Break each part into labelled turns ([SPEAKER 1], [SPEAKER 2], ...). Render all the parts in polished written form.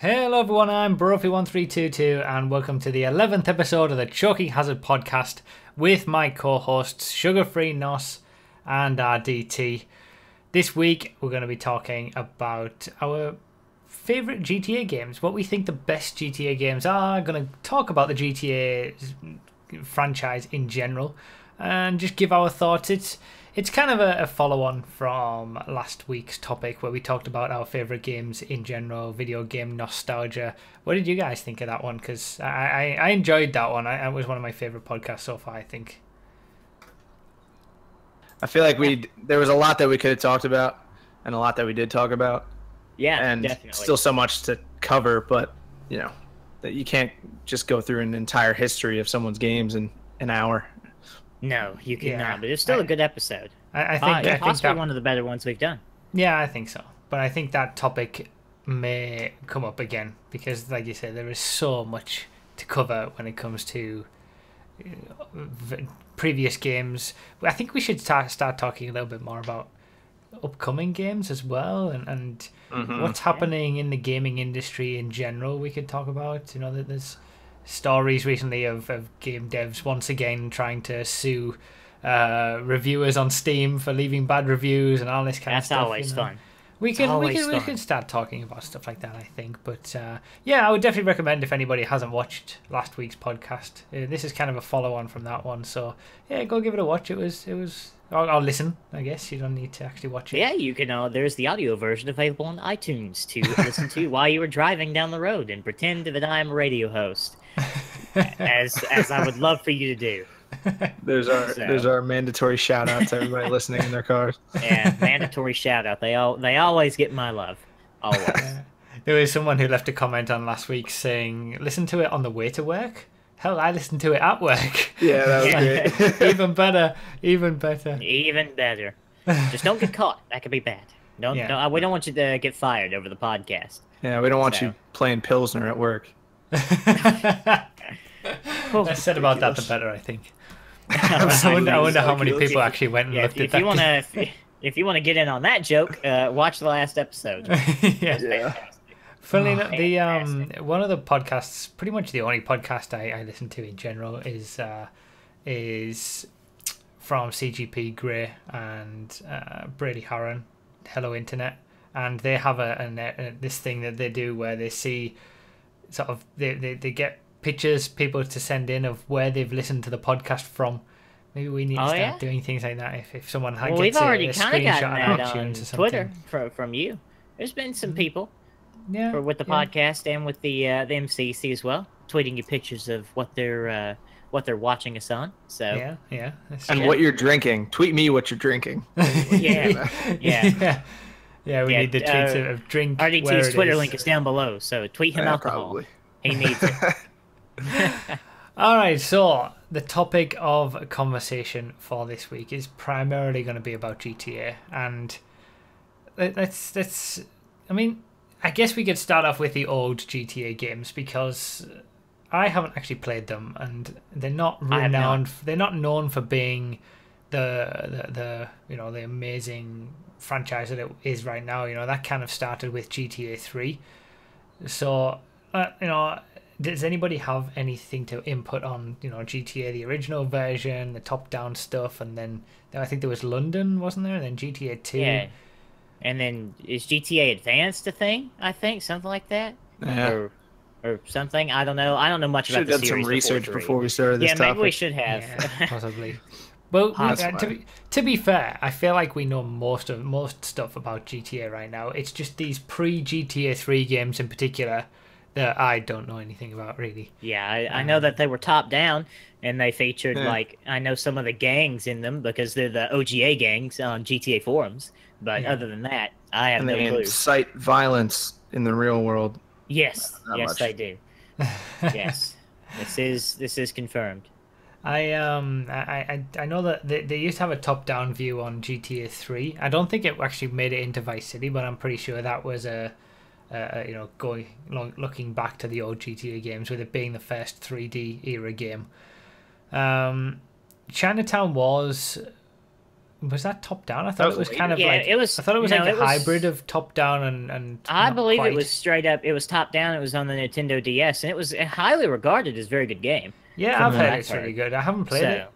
[SPEAKER 1] Hello everyone, I'm Brophy1322 and welcome to the 11th episode of the Choking Hazard podcast with my co-hosts Sugar-Free Nos and RDT. This week we're going to be talking about our favourite GTA games, what we think the best GTA games are. Going to talk about the GTA franchise in general and just give our thoughts. It's kind of a follow-on from last week's topic where we talked about our favourite games in general, video game nostalgia. What did you guys think of that one? Because I enjoyed that one. It was one of my favourite podcasts so far, I think.
[SPEAKER 2] I feel like there was a lot that we could have talked about and a lot that we did talk about.
[SPEAKER 3] Yeah,
[SPEAKER 2] and
[SPEAKER 3] definitely.
[SPEAKER 2] Still so much to cover, but, you know, that you can't just go through an entire history of someone's games in an hour.
[SPEAKER 3] No, you cannot. But it's still a good episode.
[SPEAKER 1] I think
[SPEAKER 3] possibly
[SPEAKER 1] that,
[SPEAKER 3] one of the better ones we've done.
[SPEAKER 1] Yeah, I think so. But I think that topic may come up again because, like you said, there is so much to cover when it comes to previous games. I think we should start talking a little bit more about upcoming games as well and what's happening in the gaming industry in general. We could talk about, you know, that there's stories recently of game devs once again trying to sue reviewers on Steam for leaving bad reviews and all this kind of stuff.
[SPEAKER 3] That's always fun.
[SPEAKER 1] We could start talking about stuff like that, I think. But yeah, I would definitely recommend if anybody hasn't watched last week's podcast. This is kind of a follow-on from that one, so yeah, go give it a watch. It was. I'll listen. I guess you don't need to actually watch it.
[SPEAKER 3] Yeah, you can. There's the audio version available on iTunes to listen to while you were driving down the road and pretend that I'm a radio host, as I would love for you to do.
[SPEAKER 2] There's our mandatory shout out to everybody listening in their cars.
[SPEAKER 3] Yeah, mandatory shout out. They always get my love. Always.
[SPEAKER 1] There was someone who left a comment on last week saying, "Listen to it on the way to work." Hell, I listened to it at work.
[SPEAKER 2] Yeah, that was great.
[SPEAKER 1] Even better. Even better.
[SPEAKER 3] Even better. Just don't get caught. That could be bad. We don't want you to get fired over the podcast.
[SPEAKER 2] Yeah, we don't want you playing Pilsner at work.
[SPEAKER 1] Less said about that, the better, I think. I wonder how many people actually went and looked at that.
[SPEAKER 3] If you want to get in on that joke, watch the last episode.
[SPEAKER 1] Yeah. Funnily enough, one of the podcasts, pretty much the only podcast I listen to in general, is from CGP Grey and Brady Harron, Hello Internet, and they have this thing that they do where they see sort of they get pictures people to send in of where they've listened to the podcast from. Maybe we need to start doing things like that. If someone gets
[SPEAKER 3] we've already
[SPEAKER 1] a
[SPEAKER 3] kind of
[SPEAKER 1] screenshot
[SPEAKER 3] gotten
[SPEAKER 1] on
[SPEAKER 3] that on
[SPEAKER 1] iTunes or something.
[SPEAKER 3] Twitter from you. There's been some people with the podcast and with the MCC as well, tweeting you pictures of what they're watching us on. So
[SPEAKER 1] yeah.
[SPEAKER 2] And what you're drinking. Tweet me what you're drinking.
[SPEAKER 3] Yeah.
[SPEAKER 1] We need the tweets of drink.
[SPEAKER 3] RDT's Twitter link is down below, so tweet him alcohol.
[SPEAKER 2] Probably.
[SPEAKER 3] He needs it.
[SPEAKER 1] All right, so the topic of conversation for this week is primarily going to be about GTA, and let's. I mean, I guess we could start off with the old GTA games because I haven't actually played them, and they're not renowned. They're not known for being the the amazing franchise that it is right now. You know, that kind of started with GTA 3. So does anybody have anything to input on, GTA, the original version, the top-down stuff, and then I think there was London, wasn't there? And then GTA 2.
[SPEAKER 3] Yeah. And then is GTA Advanced a thing? I think something like that.
[SPEAKER 2] Yeah.
[SPEAKER 3] Or something. I don't know. I don't know much about the series.
[SPEAKER 2] Should have done some research before we started this topic.
[SPEAKER 3] Yeah, maybe we should have.
[SPEAKER 1] Yeah, possibly. Well, to be fair, I feel like we know most stuff about GTA right now. It's just these pre-GTA 3 games in particular that I don't know anything about, really.
[SPEAKER 3] Yeah, I know that they were top down, and they featured, I know some of the gangs in them, because they're the OGA gangs on GTA forums, but other than that, I have no clue.
[SPEAKER 2] And they incite violence in the real world.
[SPEAKER 3] Yes, they do. Yes, this is confirmed.
[SPEAKER 1] I know that they used to have a top-down view on GTA 3. I don't think it actually made it into Vice City, but I'm pretty sure that was looking back to the old GTA games, with it being the first 3D era game. Chinatown was Was that top down? I thought it was kind of like
[SPEAKER 3] it was.
[SPEAKER 1] I thought it was like a hybrid of top down and.
[SPEAKER 3] I believe it was straight up. It was top down. It was on the Nintendo DS, and it was highly regarded as a very good game.
[SPEAKER 1] Yeah, I've heard it's really good. I haven't played it.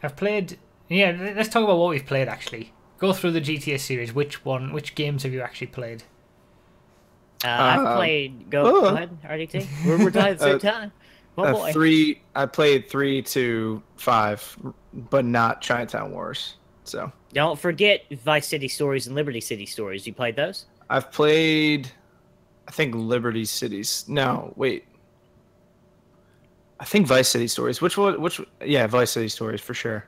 [SPEAKER 1] I've played. Yeah, let's talk about what we've played actually. Go through the GTA series. Which games have you actually played?
[SPEAKER 3] I've played. Go ahead, RDT. We're tied at the same time. Oh boy.
[SPEAKER 2] 3. I played 3 to 5, but not Chinatown Wars. So
[SPEAKER 3] don't forget Vice City Stories and Liberty City Stories. You played those?
[SPEAKER 2] I've played, I think Liberty Cities. No, wait. I think Vice City Stories. Which one? Yeah, Vice City Stories for sure.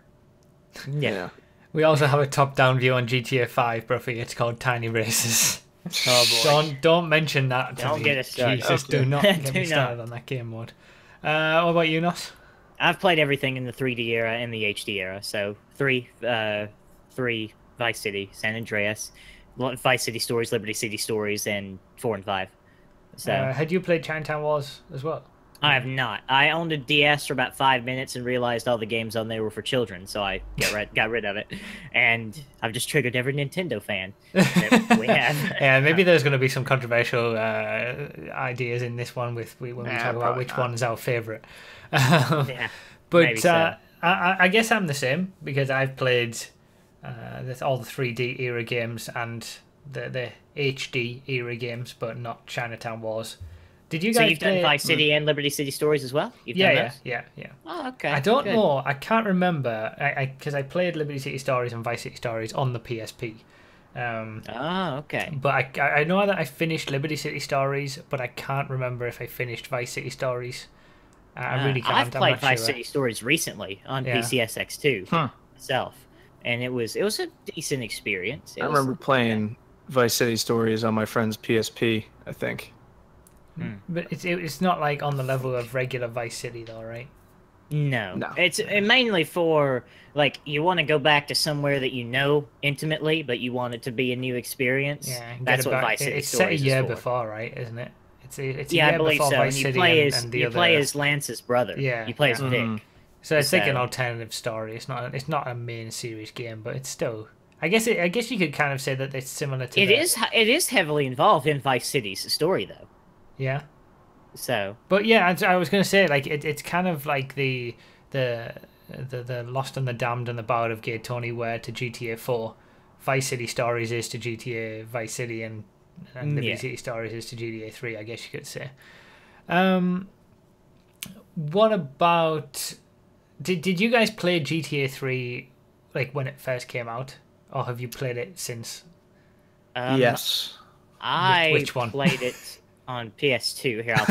[SPEAKER 3] Yeah.
[SPEAKER 1] We also have a top-down view on GTA 5, Bruffy. It's called Tiny Races.
[SPEAKER 3] Oh boy!
[SPEAKER 1] Don't mention that.
[SPEAKER 3] Don't get us started.
[SPEAKER 1] Jesus, do not get me started on that game mode. What about you, Nos?
[SPEAKER 3] I've played everything in the 3D era and the HD era. So 3 Vice City, San Andreas, Vice City Stories, Liberty City Stories, and 4 and 5. So
[SPEAKER 1] had you played Chinatown Wars as well?
[SPEAKER 3] I have not. I owned a DS for about 5 minutes and realized all the games on there were for children, so I got rid of it. And I've just triggered every Nintendo fan that we have.
[SPEAKER 1] Yeah, maybe there's going to be some controversial ideas in this one when we talk about which one is our favourite.
[SPEAKER 3] Yeah,
[SPEAKER 1] but
[SPEAKER 3] so.
[SPEAKER 1] I guess I'm the same because I've played all the 3D era games and the HD era games, but not Chinatown Wars. Did you guys?
[SPEAKER 3] So you've done Vice City and Liberty City Stories as well?
[SPEAKER 1] Yeah.
[SPEAKER 3] Oh, okay.
[SPEAKER 1] I don't know. I can't remember. Because I played Liberty City Stories and Vice City Stories on the PSP.
[SPEAKER 3] Okay.
[SPEAKER 1] But I know that I finished Liberty City Stories, but I can't remember if I finished Vice City Stories. I really can't.
[SPEAKER 3] I've played Vice City Stories recently on PCSX2 myself, and it was a decent experience.
[SPEAKER 2] I remember playing Vice City Stories on my friend's PSP, I think.
[SPEAKER 1] But it's not like on the level of regular Vice City though, right?
[SPEAKER 3] No. It's mainly for like you want to go back to somewhere that you know intimately, but you want it to be a new experience.
[SPEAKER 1] Yeah,
[SPEAKER 3] that's what Vice City
[SPEAKER 1] It's
[SPEAKER 3] Stories
[SPEAKER 1] set a year
[SPEAKER 3] is for.
[SPEAKER 1] before, right? Isn't it? It's a
[SPEAKER 3] I
[SPEAKER 1] year
[SPEAKER 3] believe
[SPEAKER 1] before
[SPEAKER 3] so.
[SPEAKER 1] Vice
[SPEAKER 3] And you
[SPEAKER 1] City
[SPEAKER 3] play as Lance's brother.
[SPEAKER 1] Yeah,
[SPEAKER 3] you play as Vic.
[SPEAKER 1] So it's like an alternative story. It's not a main series game, but it's still. I guess you could kind of say that it's similar to.
[SPEAKER 3] It is heavily involved in Vice City's story though.
[SPEAKER 1] Yeah.
[SPEAKER 3] So.
[SPEAKER 1] But yeah, I was gonna say like it's kind of like the Lost and the Damned and the Ballad of Gay Tony were to GTA 4. Vice City Stories is to GTA Vice City and Liberty City Stories is to GTA 3. I guess you could say. What about? Did you guys play GTA 3 like when it first came out, or have you played it since?
[SPEAKER 2] Yes.
[SPEAKER 1] Which one?
[SPEAKER 3] Played it on PS2. Here, I'll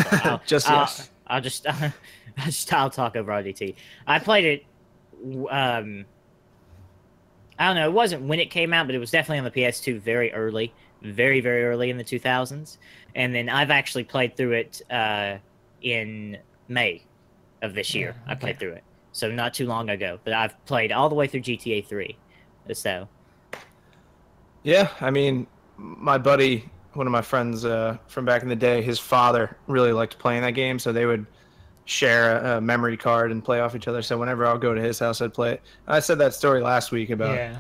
[SPEAKER 3] talk over RDT. I played it. I don't know. It wasn't when it came out, but it was definitely on the PS2 very early, very early in the 2000s. And then I've actually played through it in May of this year. I played through it, so not too long ago. But I've played all the way through GTA 3. So.
[SPEAKER 2] Yeah, I mean, my buddy, one of my friends from back in the day, his father really liked playing that game, so they would share a memory card and play off each other. So whenever I'll go to his house, I'd play it. And I said that story last week about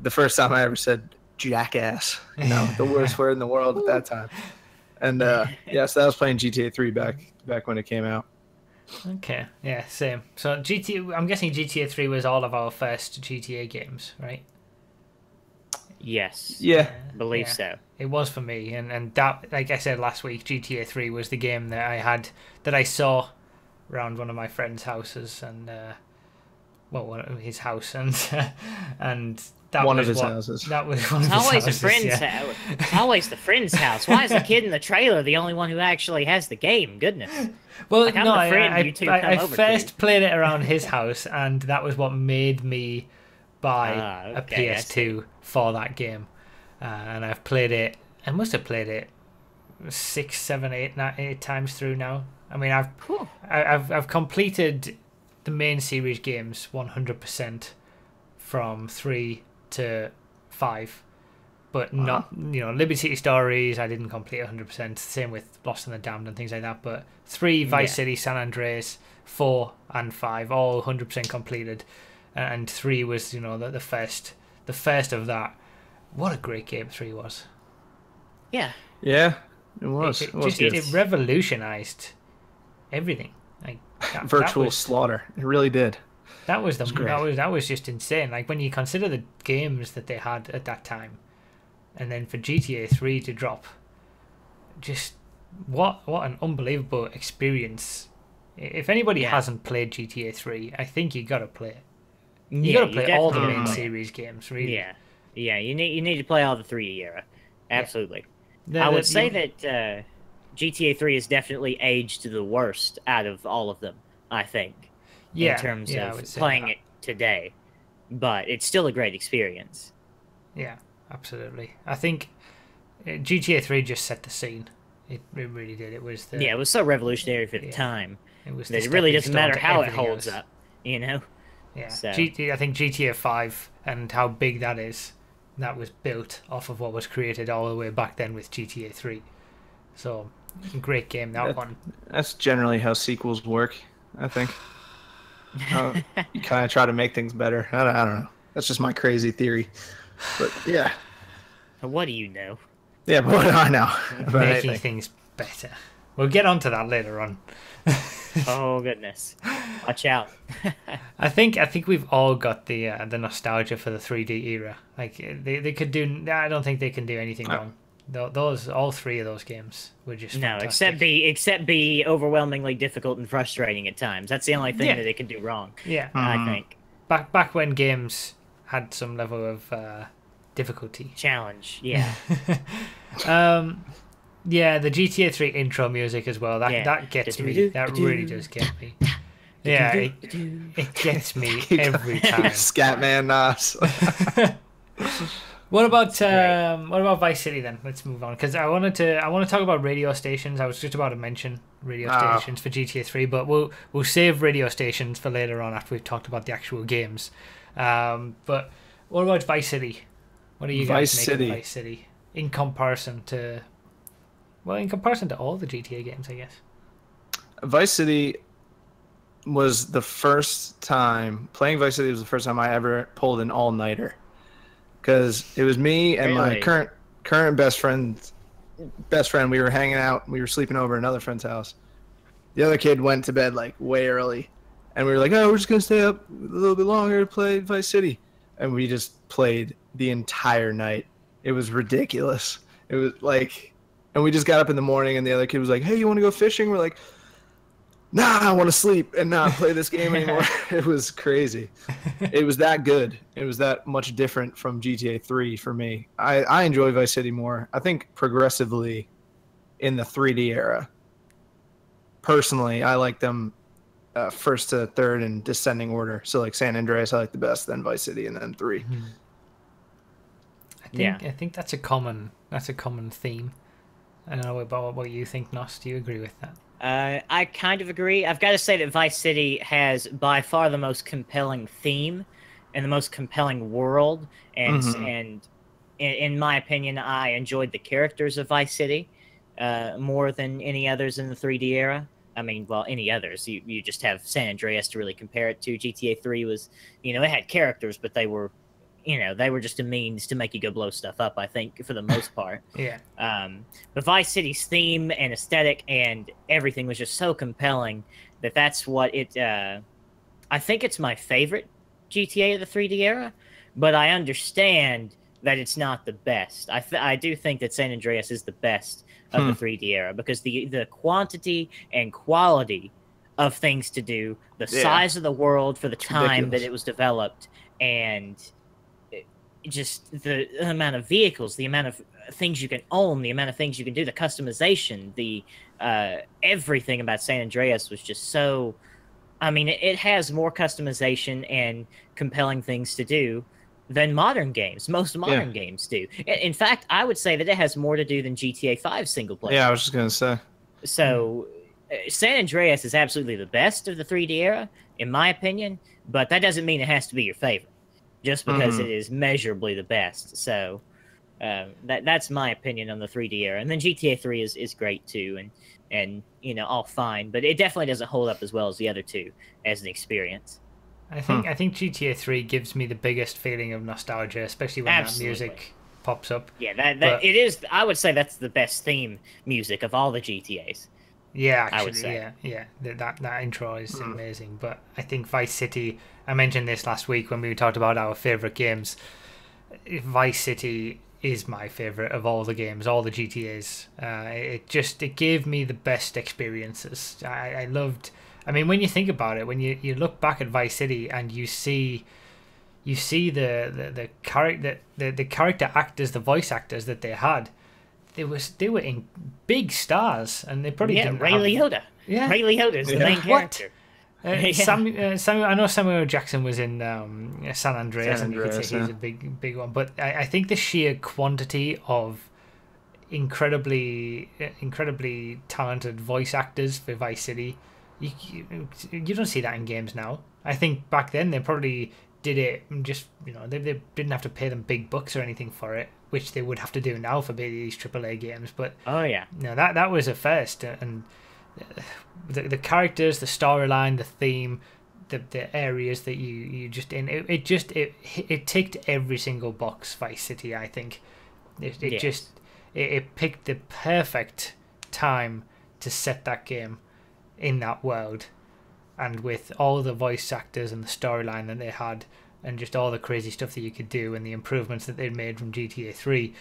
[SPEAKER 2] the first time I ever said jackass, the worst word in the world at that time. And so I was playing GTA 3 back when it came out.
[SPEAKER 1] Okay, yeah, same. So I'm guessing GTA 3 was all of our first GTA games, right?
[SPEAKER 3] Yes.
[SPEAKER 2] Yeah.
[SPEAKER 3] I believe so.
[SPEAKER 1] It was for me, and that, like I said last week, GTA 3 was the game that I saw around one of my friend's houses, and his house, and that
[SPEAKER 2] one
[SPEAKER 1] was
[SPEAKER 2] of his houses.
[SPEAKER 1] That was one
[SPEAKER 3] it's
[SPEAKER 1] of his
[SPEAKER 3] always
[SPEAKER 1] houses.
[SPEAKER 3] A friend's house. It's always the friend's house. Why is the kid in the trailer the only one who actually has the game? Goodness.
[SPEAKER 1] Well,
[SPEAKER 3] like,
[SPEAKER 1] no, I first played it around his house, and that was what made me buy a PS2 for that game. And I've played it. I must have played it 6, 7, 8 times through now. I mean, I've completed the main series games 100% from 3 to 5, but not Liberty City Stories. I didn't complete 100%. Same with Lost and the Damned and things like that. But 3 Vice City, San Andreas, 4 and 5 all 100% completed, and 3 was the the first of that. What a great game 3 was.
[SPEAKER 3] Yeah.
[SPEAKER 2] Yeah, it was.
[SPEAKER 1] It
[SPEAKER 2] It was
[SPEAKER 1] just
[SPEAKER 2] good.
[SPEAKER 1] it revolutionized everything. Like
[SPEAKER 2] Virtual slaughter. It really did.
[SPEAKER 1] that was
[SPEAKER 2] great.
[SPEAKER 1] that was just insane. Like when you consider the games that they had at that time, and then for GTA 3 to drop, just what an unbelievable experience. If anybody hasn't played GTA 3, I think you got to play it. You got to play all the main series games, really.
[SPEAKER 3] Yeah. You need to play all the 3D era. Absolutely. I would say that GTA 3 is definitely aged the worst out of all of them. I think. In terms of playing it today, but it's still a great experience.
[SPEAKER 1] Yeah, absolutely. I think GTA 3 just set the scene. It really did. It was
[SPEAKER 3] it was so revolutionary for the time.
[SPEAKER 1] It was.
[SPEAKER 3] That it really doesn't matter how it holds up, you know.
[SPEAKER 1] Yeah. So. I think GTA 5 and how big that is, that was built off of what was created all the way back then with GTA 3. So, great game that one.
[SPEAKER 2] That's generally how sequels work, I think. You kind of try to make things better. I don't know. That's just my crazy theory. But yeah.
[SPEAKER 3] What do you know?
[SPEAKER 2] Yeah, but what do I know?
[SPEAKER 1] Making things better. We'll get onto that later on.
[SPEAKER 3] Oh goodness! Watch out.
[SPEAKER 1] I think we've all got the nostalgia for the 3D era. Like they could do. I don't think they can do anything wrong. All 3 of those games were just fantastic.
[SPEAKER 3] except be overwhelmingly difficult and frustrating at times. That's the only thing that it can do wrong.
[SPEAKER 1] Yeah,
[SPEAKER 3] I think
[SPEAKER 1] back when games had some level of difficulty,
[SPEAKER 3] challenge. Yeah.
[SPEAKER 1] Yeah, the GTA 3 intro music as well. That gets me. That really does get me. Yeah, it gets me every time.
[SPEAKER 2] Scatman Nas.
[SPEAKER 1] What about Vice City then? Let's move on because I want to talk about radio stations. I was just about to mention radio stations for GTA 3, but we'll save radio stations for later on after we've talked about the actual games. But what about Vice City? What do you guys make of Vice City in comparison to all the GTA games, I guess?
[SPEAKER 2] Vice City was the first time I ever pulled an all-nighter. Because it was me and my current best friend. We were hanging out. We were sleeping over at another friend's house. The other kid went to bed like way early, and we were like, "Oh, we're just gonna stay up a little bit longer to play Vice City," and we just played the entire night. It was ridiculous. It was like, and we just got up in the morning, and the other kid was like, "Hey, you want to go fishing?" We're like, "Nah, I want to sleep and not play this game anymore." It was crazy. It was that good. It was that much different from GTA 3 for me. I enjoy Vice City more. I think progressively in the 3D era. Personally, I like them first to third in descending order. So like San Andreas, I like the best, then Vice City, and then 3.
[SPEAKER 1] I think that's a common theme. I don't know about what you think, Nos. Do you agree with that?
[SPEAKER 3] I kind of agree. I've got to say that Vice City has by far the most compelling theme and the most compelling world. And in my opinion, I enjoyed the characters of Vice City more than any others in the 3D era. I mean, well, any others. You just have San Andreas to really compare it to. GTA 3 was, it had characters, but they were just a means to make you go blow stuff up, I think, for the most part.
[SPEAKER 1] Yeah.
[SPEAKER 3] But Vice City's theme and aesthetic and everything was just so compelling that's what it... I think it's my favorite GTA of the 3D era, but I understand that it's not the best. I do think that San Andreas is the best of the 3D era because the quantity and quality of things to do, the size of the world for the time that it was developed, and just the amount of vehicles, the amount of things you can own, the amount of things you can do, the customization, the everything about San Andreas was just so... I mean, it has more customization and compelling things to do than modern games. Most modern games do. In fact, I would say that it has more to do than GTA 5 single player.
[SPEAKER 2] Yeah, I was just going to say.
[SPEAKER 3] So, San Andreas is absolutely the best of the 3D era, in my opinion, but that doesn't mean it has to be your favorite, just because it is measurably the best. So, that's my opinion on the 3D era. And then GTA 3 is great, too, and all fine, but it definitely doesn't hold up as well as the other two as an experience.
[SPEAKER 1] I think GTA 3 gives me the biggest feeling of nostalgia, especially when
[SPEAKER 3] Absolutely.
[SPEAKER 1] that music pops up.
[SPEAKER 3] Yeah, that
[SPEAKER 1] But-
[SPEAKER 3] it is. I would say that's the best theme music of all the GTA's.
[SPEAKER 1] Yeah,
[SPEAKER 3] I would
[SPEAKER 1] actually,
[SPEAKER 3] say.
[SPEAKER 1] yeah. That intro is amazing. But I think Vice City. I mentioned this last week when we talked about our favorite games. Vice City is my favorite of all the games, all the GTA's. It gave me the best experiences. I loved. I mean, when you think about it, when you look back at Vice City and you see the character actors, the voice actors that they had, they were in big stars, and they probably didn't
[SPEAKER 3] Ray
[SPEAKER 1] have,
[SPEAKER 3] Liotta.
[SPEAKER 1] Yeah.
[SPEAKER 3] Ray Liotta is the
[SPEAKER 2] Yeah.
[SPEAKER 3] main
[SPEAKER 1] What?
[SPEAKER 3] character.
[SPEAKER 1] Samuel, I know Samuel L. Jackson was in San Andreas,
[SPEAKER 2] San
[SPEAKER 1] and you could say
[SPEAKER 2] Andreas,
[SPEAKER 1] he's
[SPEAKER 2] yeah.
[SPEAKER 1] a big one. But I think the sheer quantity of incredibly talented voice actors for Vice City, you don't see that in games now. I think back then they probably did it just, they didn't have to pay them big bucks or anything for it, which they would have to do now for these AAA games. But
[SPEAKER 3] Oh yeah.
[SPEAKER 1] that was a first, and the characters, the storyline, the theme, the areas that you just in, it ticked every single box. Vice City, I think,
[SPEAKER 3] Yes.
[SPEAKER 1] it picked the perfect time to set that game in that world, and with all the voice actors and the storyline that they had, and just all the crazy stuff that you could do, and the improvements that they'd made from GTA 3,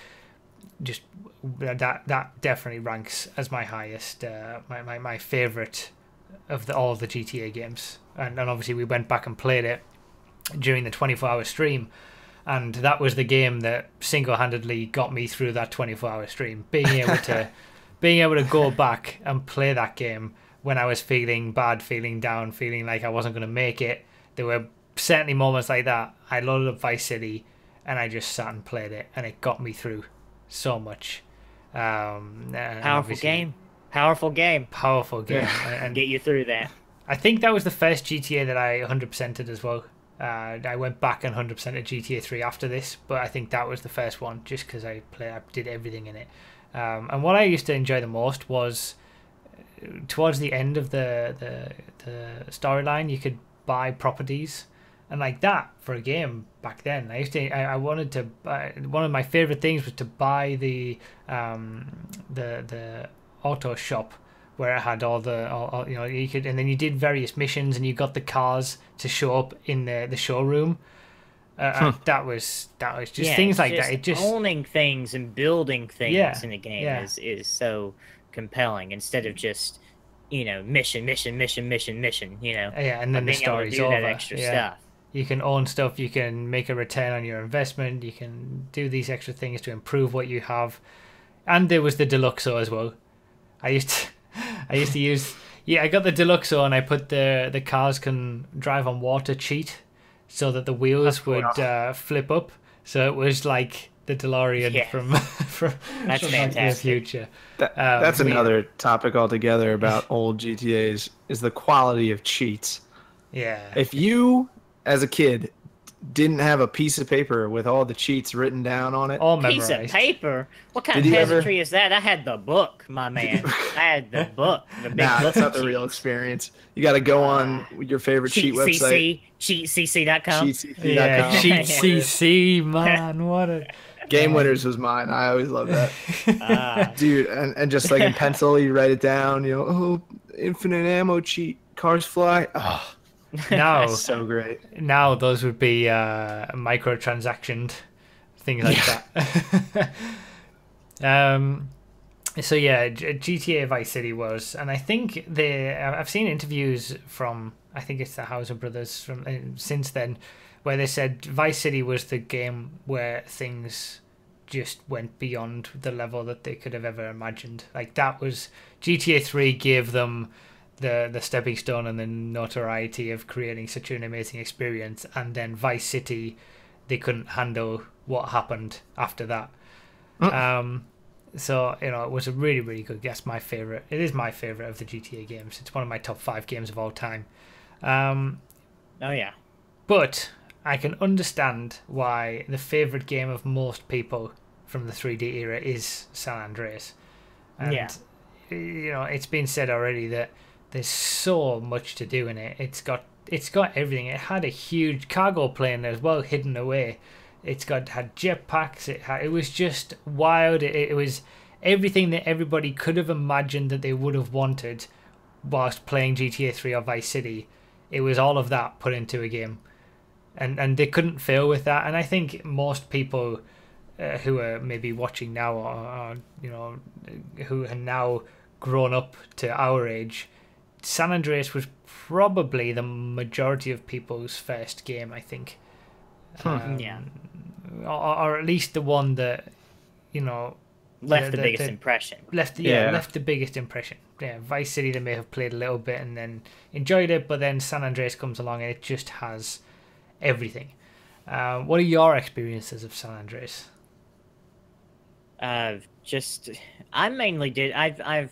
[SPEAKER 1] just that definitely ranks as my highest, my favorite of all the GTA games. And obviously we went back and played it during the 24-hour stream, and that was the game that single-handedly got me through that 24-hour stream. Being able to go back and play that game when I was feeling bad, feeling down, feeling like I wasn't going to make it. There were certainly moments like that. I loaded up Vice City and I just sat and played it, and it got me through so much. And
[SPEAKER 3] Powerful
[SPEAKER 1] obviously-
[SPEAKER 3] game. Powerful game.
[SPEAKER 1] Powerful game.
[SPEAKER 2] Yeah.
[SPEAKER 1] And
[SPEAKER 3] Get you through that.
[SPEAKER 1] I think that was the first GTA that I 100%ed as well. I went back and 100%ed GTA 3 after this, but I think that was the first one just because I did everything in it. And what I used to enjoy the most was towards the end of the storyline, you could buy properties, and like that for a game back then. I wanted to buy, one of my favorite things was to buy the auto shop where it had all you could, and then you did various missions and you got the cars to show up in the showroom. That was just
[SPEAKER 3] Yeah,
[SPEAKER 1] things
[SPEAKER 3] it's
[SPEAKER 1] like that. It just
[SPEAKER 3] owning things and building things
[SPEAKER 1] Yeah,
[SPEAKER 3] in a game
[SPEAKER 1] yeah.
[SPEAKER 3] is so compelling instead of just mission,
[SPEAKER 1] yeah, and then the
[SPEAKER 3] being able to
[SPEAKER 1] story's
[SPEAKER 3] do
[SPEAKER 1] over.
[SPEAKER 3] that extra
[SPEAKER 1] Yeah.
[SPEAKER 3] stuff.
[SPEAKER 1] You can own stuff, you can make a return on your investment, you can do these extra things to improve what you have. And there was the Deluxo as well. I used to use, I got the Deluxo, and I put the cars can drive on water cheat so that the wheels would flip up. So it was like the DeLorean
[SPEAKER 3] Yeah.
[SPEAKER 1] from
[SPEAKER 3] That's
[SPEAKER 1] the
[SPEAKER 3] fantastic.
[SPEAKER 1] future.
[SPEAKER 2] That's another topic altogether about old GTA's, is the quality of cheats.
[SPEAKER 1] Yeah.
[SPEAKER 2] If you, as a kid, didn't have a piece of paper with all the cheats written down on it,
[SPEAKER 1] All
[SPEAKER 3] Piece
[SPEAKER 1] memorized.
[SPEAKER 3] of paper? What kind
[SPEAKER 2] Did
[SPEAKER 3] of
[SPEAKER 2] you ever-
[SPEAKER 3] peasantry is that? I had the book, my man. I had the book. The big
[SPEAKER 2] nah,
[SPEAKER 3] book
[SPEAKER 2] that's not the
[SPEAKER 3] of
[SPEAKER 2] real
[SPEAKER 3] cheats.
[SPEAKER 2] experience. You got to go on your favorite cheat website,
[SPEAKER 3] cheatcc.com.
[SPEAKER 1] Yeah,
[SPEAKER 2] cheatcc.com.
[SPEAKER 1] Cheat CC, man. What a
[SPEAKER 2] Game Winners was mine. I always love that.
[SPEAKER 3] Ah,
[SPEAKER 2] Dude, and just like in pencil, you write it down, oh, infinite ammo cheat, cars fly. Oh,
[SPEAKER 1] now.
[SPEAKER 2] so great.
[SPEAKER 1] Now those would be microtransactioned things like that. So yeah, GTA Vice City was, and I think I've seen interviews from, I think it's the Hauser brothers from since then, where they said Vice City was the game where things just went beyond the level that they could have ever imagined. Like that was GTA 3 gave them the stepping stone and the notoriety of creating such an amazing experience, and then Vice City, they couldn't handle what happened after that. So it was a really, really good. That's my favorite. It is my favorite of the GTA games. It's one of my top 5 games of all time.
[SPEAKER 3] oh yeah.
[SPEAKER 1] But I can understand why the favorite game of most people from the 3D era is San Andreas. And
[SPEAKER 3] Yeah.
[SPEAKER 1] it's been said already that there's so much to do in it. It's got it's got everything. It had a huge cargo plane as well hidden away. Had jetpacks. It was just wild. It was everything that everybody could have imagined that they would have wanted whilst playing GTA 3 or Vice City. It was all of that put into a game, and they couldn't fail with that. And I think most people who are maybe watching now, or who are now grown up to our age, San Andreas was probably the majority of people's first game, I think.
[SPEAKER 3] Yeah.
[SPEAKER 1] Or at least the one that,
[SPEAKER 3] left the biggest impression.
[SPEAKER 1] Left the biggest impression. Yeah, Vice City they may have played a little bit and then enjoyed it, but then San Andreas comes along and it just has everything. What are your experiences of San Andreas?
[SPEAKER 3] I mainly did. I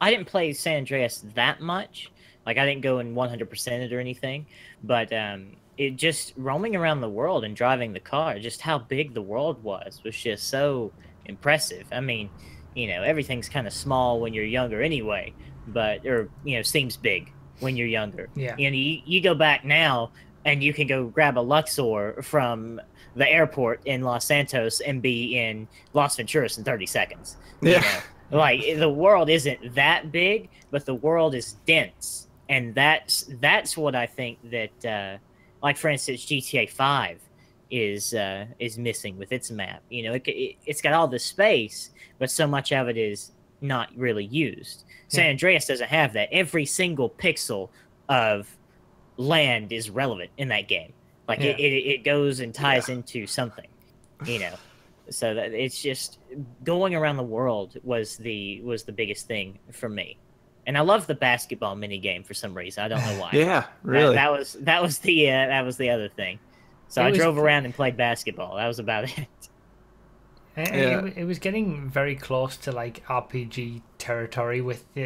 [SPEAKER 3] didn't play San Andreas that much. Like I didn't go and 100% it or anything, but it just roaming around the world and driving the car, just how big the world was just so impressive. I mean, everything's kind of small when you're younger anyway, seems big when you're younger.
[SPEAKER 1] Yeah.
[SPEAKER 3] You go back now and you can go grab a Luxor from the airport in Los Santos and be in Las Venturas in 30 seconds.
[SPEAKER 2] Yeah.
[SPEAKER 3] Like the world isn't that big, but the world is dense. And that's what I think that, like for instance, GTA 5 is missing with its map. It's got all the space, but so much of it is not really used. San Andreas doesn't have that. Every single pixel of land is relevant in that game. Like it goes and ties into something, So that it's just going around the world was the biggest thing for me. And I love the basketball mini game for some reason. I don't know why.
[SPEAKER 2] Yeah, really.
[SPEAKER 3] That was the other thing. So I drove around and played basketball. That was about it.
[SPEAKER 1] It was getting very close to like RPG territory with you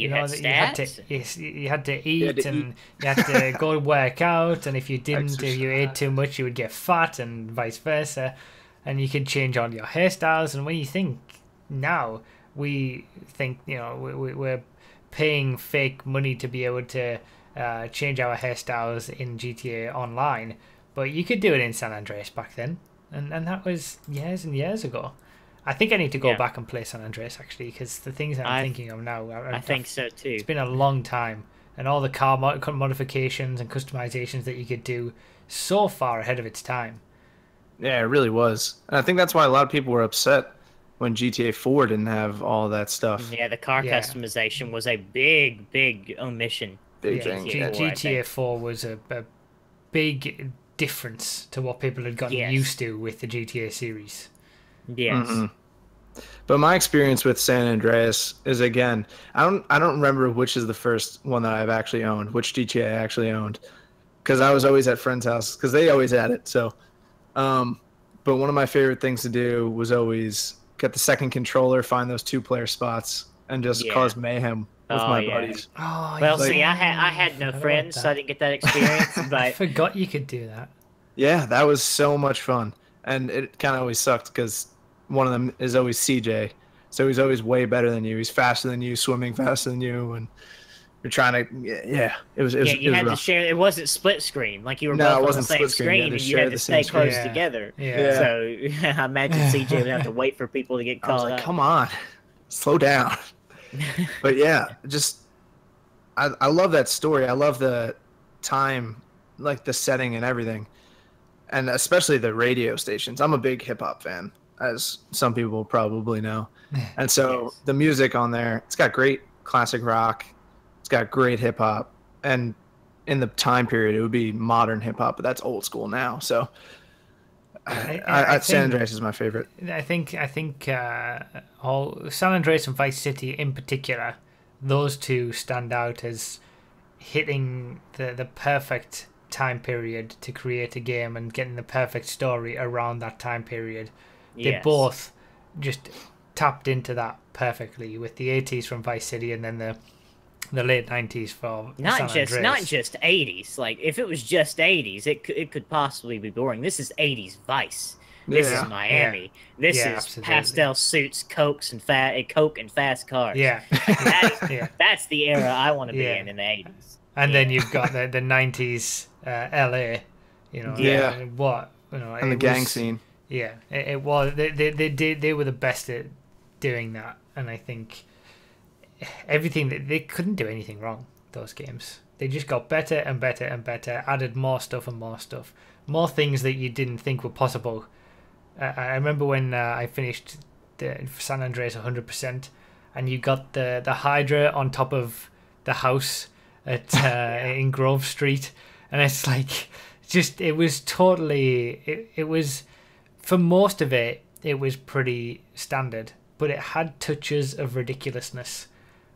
[SPEAKER 1] had to eat and you had to go work out, and if you didn't, if you ate too much, you would get fat, and vice versa. And you could change all your hairstyles. And when you think now, we think we're paying fake money to be able to change our hairstyles in GTA Online, but you could do it in San Andreas back then. And that was years and years ago. I think I need to go back and play San Andreas, actually, because the things that I'm thinking of now...
[SPEAKER 3] I think so, too.
[SPEAKER 1] It's been a long time. And all the car modifications and customizations that you could do so far ahead of its time.
[SPEAKER 2] Yeah, it really was. And I think that's why a lot of people were upset when GTA 4 didn't have all that stuff.
[SPEAKER 3] Yeah, the car customization was a big, big omission.
[SPEAKER 2] Big thing.
[SPEAKER 1] GTA 4 was a big difference to what people had gotten used to with the GTA series.
[SPEAKER 3] Yes.
[SPEAKER 2] Mm-hmm. But my experience with San Andreas is, again, I don't remember which is the first one that I've actually owned, which GTA I actually owned, because I was always at friends' houses because they always had it. So, but one of my favorite things to do was always get the second controller, find those 2-player spots, and just cause mayhem with my buddies.
[SPEAKER 1] Oh,
[SPEAKER 3] well, see, I had no friends, so I didn't get that experience. But
[SPEAKER 1] I forgot you could do that.
[SPEAKER 2] Yeah, that was so much fun, and it kind of always sucked because one of them is always CJ, so he's always way better than you. He's faster than you, swimming faster than you, and you're trying to. It was
[SPEAKER 3] had
[SPEAKER 2] rough.
[SPEAKER 3] to share. It wasn't split screen, like you were both on the same screen, and you had to stay close together.
[SPEAKER 1] Yeah.
[SPEAKER 3] So I imagine CJ would have to wait for people to get caught
[SPEAKER 2] I was like,
[SPEAKER 3] up.
[SPEAKER 2] come on, slow down. But yeah, just I love that story. I love the time, like the setting and everything, and especially the radio stations. I'm a big hip hop fan, as some people probably know, and so the music on there, it's got great classic rock, it's got great hip hop, and in the time period it would be modern hip hop, but that's old school now. So San Andreas is my favorite.
[SPEAKER 1] I think all San Andreas and Vice City in particular, those two stand out as hitting the perfect time period to create a game and getting the perfect story around that time period. They both just tapped into that perfectly with the 80s from Vice City and then the late 90s for San Andreas.
[SPEAKER 3] Not just 80s. Like if it was just 80s, it could possibly be boring. This is 80s Vice. This is Miami. This is
[SPEAKER 1] absolutely.
[SPEAKER 3] Pastel suits, Coke and fast cars.
[SPEAKER 1] Yeah.
[SPEAKER 3] That's the era I want to be in the 80s.
[SPEAKER 1] and then you've got the 90s LA, you know.
[SPEAKER 2] Yeah.
[SPEAKER 1] And what, you know,
[SPEAKER 2] And the gang scene.
[SPEAKER 1] Yeah, it was. They were the best at doing that, and I think everything they couldn't do anything wrong. Those games, they just got better and better and better. Added more stuff and more stuff, more things that you didn't think were possible. I remember when I finished the San Andreas 100%, and you got the Hydra on top of the house at in Grove Street, and it's like just it was totally it was. For most of it, it was pretty standard, but it had touches of ridiculousness,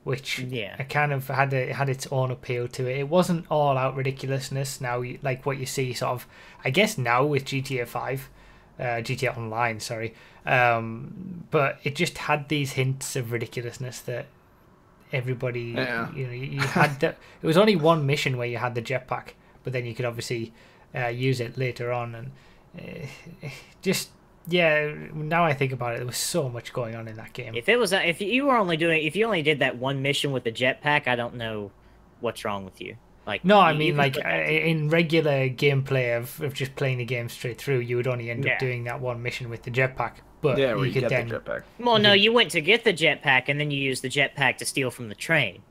[SPEAKER 1] which I kind of had its own appeal to it. It wasn't all out ridiculousness now, like what you see sort of, I guess now with GTA 5, GTA Online, sorry, but it just had these hints of ridiculousness that everybody, you know, you had. It was only one mission where you had the jetpack, but then you could obviously use it later on, and just now I think about it, there was so much going on in that game.
[SPEAKER 3] If you only did that one mission with the jetpack, I don't know what's wrong with you. Like,
[SPEAKER 1] no, I mean, like in regular gameplay of just playing the game straight through, you would only end up doing that one mission with the jetpack. But you could then
[SPEAKER 2] the jetpack.
[SPEAKER 3] Well, no, you went to get the jetpack and then you used the jetpack to steal from the train.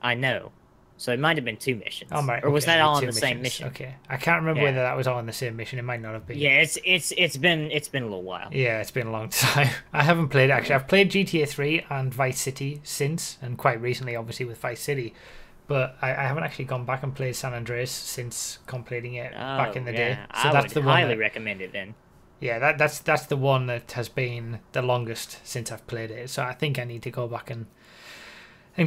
[SPEAKER 3] I know. So it might have been 2 missions.
[SPEAKER 1] Oh, right,
[SPEAKER 3] or was that all on the
[SPEAKER 1] missions.
[SPEAKER 3] same mission?
[SPEAKER 1] Okay, I can't remember whether that was all on the same mission. It might not have been.
[SPEAKER 3] Yeah, it's been a little while.
[SPEAKER 1] Yeah, it's been a long time. I haven't played actually. I've played GTA 3 and Vice City since, and quite recently, obviously with Vice City. But I haven't actually gone back and played San Andreas since completing it back in the day. So
[SPEAKER 3] I would highly recommend it then.
[SPEAKER 1] Yeah, that's the one that has been the longest since I've played it. So I think I need to go back and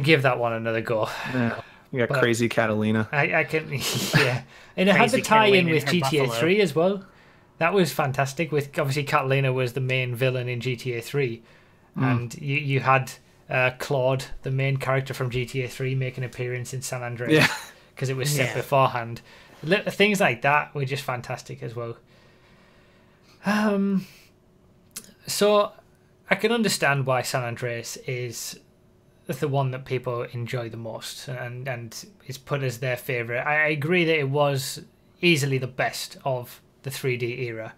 [SPEAKER 1] give that one another go.
[SPEAKER 2] Yeah. You got Crazy Catalina.
[SPEAKER 1] I can, yeah. And it had the tie-in with GTA 3 as well. That was fantastic. With obviously Catalina was the main villain in GTA 3, and you had Claude, the main character from GTA 3, make an appearance in San Andreas because it was set beforehand. Things like that were just fantastic as well. So I can understand why San Andreas is the one that people enjoy the most and is put as their favourite. I agree that it was easily the best of the 3D era,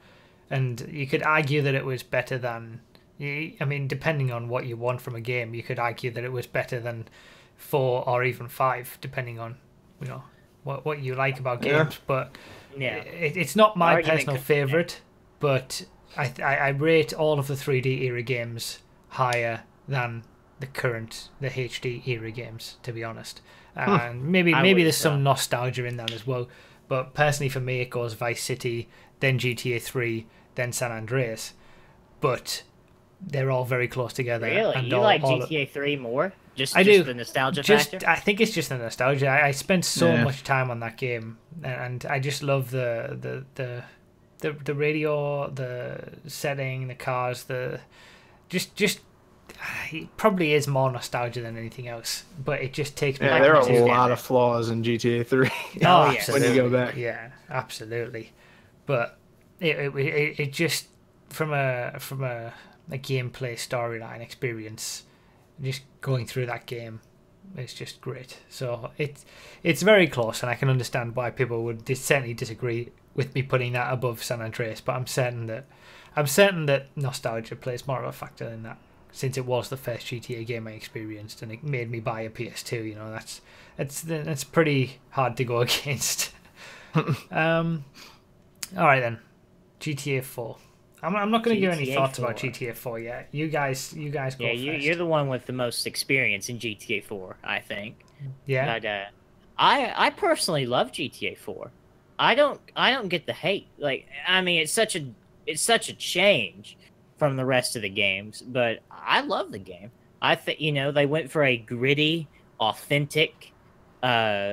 [SPEAKER 1] and you could argue that it was better than, I mean, depending on what you want from a game, you could argue that it was better than 4 or even 5, depending on, you know, what you like about games. But it's not my personal favourite, but I rate all of the 3D era games higher than the HD era games, to be honest. And maybe there's some nostalgia in that as well. But personally for me, it goes Vice City, then GTA 3, then San Andreas. But they're all very close together.
[SPEAKER 3] Really?
[SPEAKER 1] And
[SPEAKER 3] you like GTA 3 more? Just the nostalgia factor?
[SPEAKER 1] I think it's just the nostalgia. I spent so much time on that game, and I just love the radio, the setting, the cars, just it probably is more nostalgia than anything else, but it just takes me back.
[SPEAKER 2] There are a lot of flaws in GTA 3. When you go back.
[SPEAKER 1] Yeah, absolutely. But it just from a gameplay storyline experience, just going through that game, it's just great. So it's very close, and I can understand why people would certainly disagree with me putting that above San Andreas. But I'm certain that nostalgia plays more of a factor in that, since it was the first GTA game I experienced and it made me buy a PS2. You know, that's pretty hard to go against. All right then, GTA 4. I'm not going to give any thoughts about GTA 4 yet. You guys go first.
[SPEAKER 3] You're the one with the most experience in GTA 4, I think.
[SPEAKER 1] Yeah.
[SPEAKER 3] But I personally love GTA 4. I don't get the hate. Like, I mean, it's such a change from the rest of the games, but I love the game. I think, you know, they went for a gritty, authentic, dark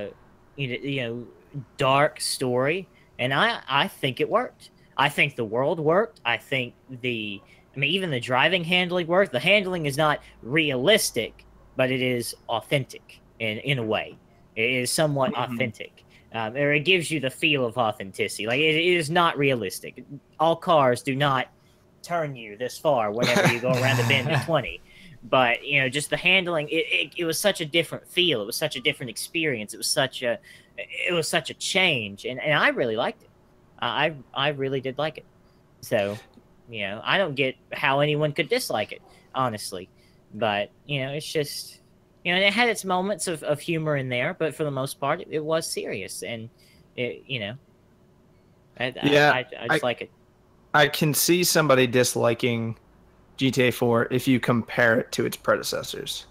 [SPEAKER 3] story, and I think it worked. I think the world worked. I think even the driving handling worked. The handling is not realistic, but it is authentic in a way. It is somewhat authentic. Or it gives you the feel of authenticity. Like, it is not realistic. All cars do not turn you this far whenever you go around the bend at 20. But just the handling, it was such a different feel. It was such a different experience. It was such a change, and I really liked it. I really did like it. So, I don't get how anyone could dislike it, honestly. But it's just it had its moments of humor in there, but for the most part, it was serious, and it I
[SPEAKER 2] Yeah,
[SPEAKER 3] I just like it.
[SPEAKER 2] I can see somebody disliking GTA 4 if you compare it to its predecessors.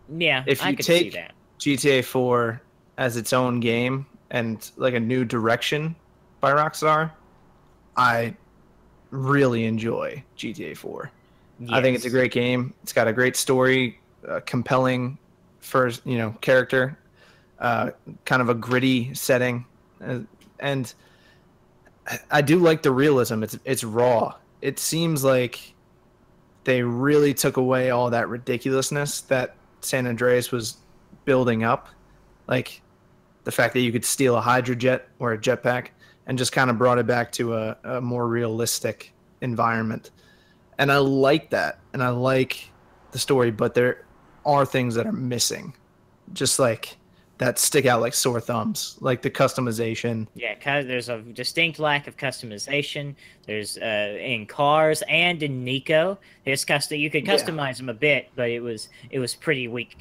[SPEAKER 3] Yeah,
[SPEAKER 2] If
[SPEAKER 3] I
[SPEAKER 2] you
[SPEAKER 3] could see
[SPEAKER 2] take
[SPEAKER 3] that.
[SPEAKER 2] GTA 4 as its own game and like a new direction by Rockstar, I really enjoy GTA 4. I think it's a
[SPEAKER 3] Yes.
[SPEAKER 2] great game. It's got a great story, compelling first, character, uh, kind of a gritty setting, and I do like the realism. It's raw. It seems like they really took away all that ridiculousness that San Andreas was building up, like the fact that you could steal a hydrojet or a jetpack, and just kind of brought it back to a more realistic environment. And I like that, and I like the story, but there are things that are missing, just like that stick out like sore thumbs, like the customization.
[SPEAKER 3] Yeah, there's a distinct lack of customization. There's in cars and in Nico. There's custom. You could
[SPEAKER 2] Yeah,
[SPEAKER 3] customize them a bit, but it was pretty weak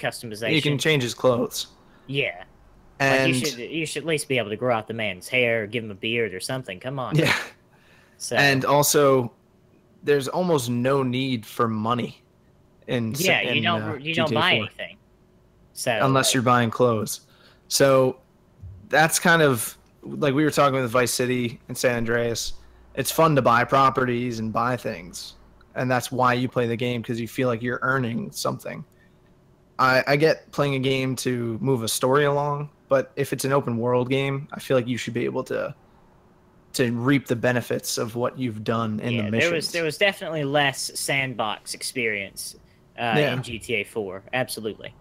[SPEAKER 2] you can
[SPEAKER 3] customization.
[SPEAKER 2] change his clothes,
[SPEAKER 3] Yeah, like you should
[SPEAKER 2] and
[SPEAKER 3] you should at least be able to grow out the man's hair, give him a beard or something. Come on.
[SPEAKER 2] yeah,
[SPEAKER 3] So
[SPEAKER 2] and also there's almost no need for money in
[SPEAKER 3] yeah, you don't
[SPEAKER 2] GTA
[SPEAKER 3] buy
[SPEAKER 2] 4
[SPEAKER 3] anything. So
[SPEAKER 2] unless you're buying clothes. So that's kind of like we were talking with Vice City and San Andreas. It's fun to buy properties and buy things, and that's why you play the game, because you feel like you're earning something. I get playing a game to move a story along, but if it's an open world game, I feel like you should be able to reap the benefits of what you've done in the
[SPEAKER 3] yeah, there was
[SPEAKER 2] missions.
[SPEAKER 3] there was definitely less sandbox experience
[SPEAKER 2] Yeah.
[SPEAKER 3] in GTA 4. Absolutely.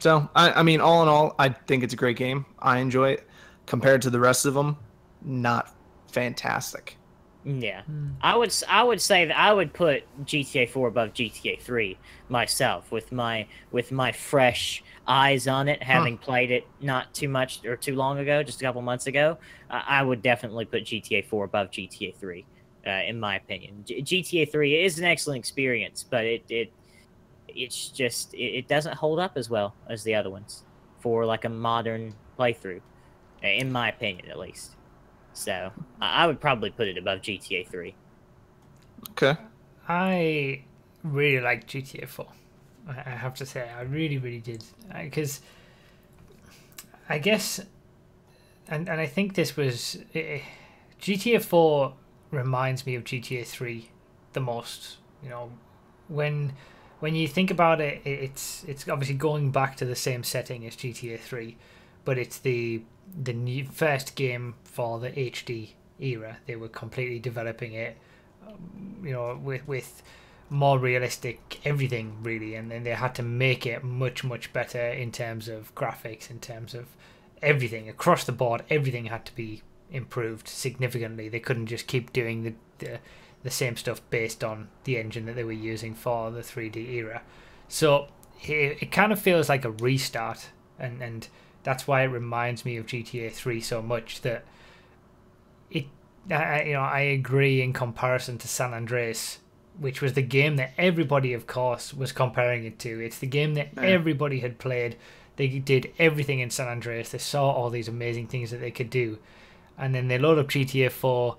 [SPEAKER 2] So I mean, all in all, I think it's a great game. I enjoy it. Compared to the rest of them, not fantastic.
[SPEAKER 3] Yeah, I would say that I would put GTA 4 above GTA 3 myself with my fresh eyes on it,
[SPEAKER 2] Huh.
[SPEAKER 3] having played it not too much or too long ago, just a couple months ago. I would definitely put GTA 4 above GTA 3, in my opinion. GTA 3 is an excellent experience, but it's just it doesn't hold up as well as the other ones for like a modern playthrough, in my opinion at least. So I would probably put it above GTA 3.
[SPEAKER 2] Okay.
[SPEAKER 1] I really liked GTA 4. I have to say, I really, really did. Because I guess, and I think this was. GTA 4 reminds me of GTA 3 the most. When when you think about it, it's obviously going back to the same setting as GTA 3, but it's the new first game for the HD era. They were completely developing it, with more realistic everything really, and then they had to make it much much better in terms of graphics, in terms of everything across the board. Everything had to be improved significantly. They couldn't just keep doing the same stuff based on the engine that they were using for the 3D era. So it kind of feels like a restart, and that's why it reminds me of GTA 3 so much. That I agree in comparison to San Andreas, which was the game that everybody, of course, was comparing it to. It's the game that everybody had played. They did everything in San Andreas. They saw all these amazing things that they could do, and then they load up GTA 4.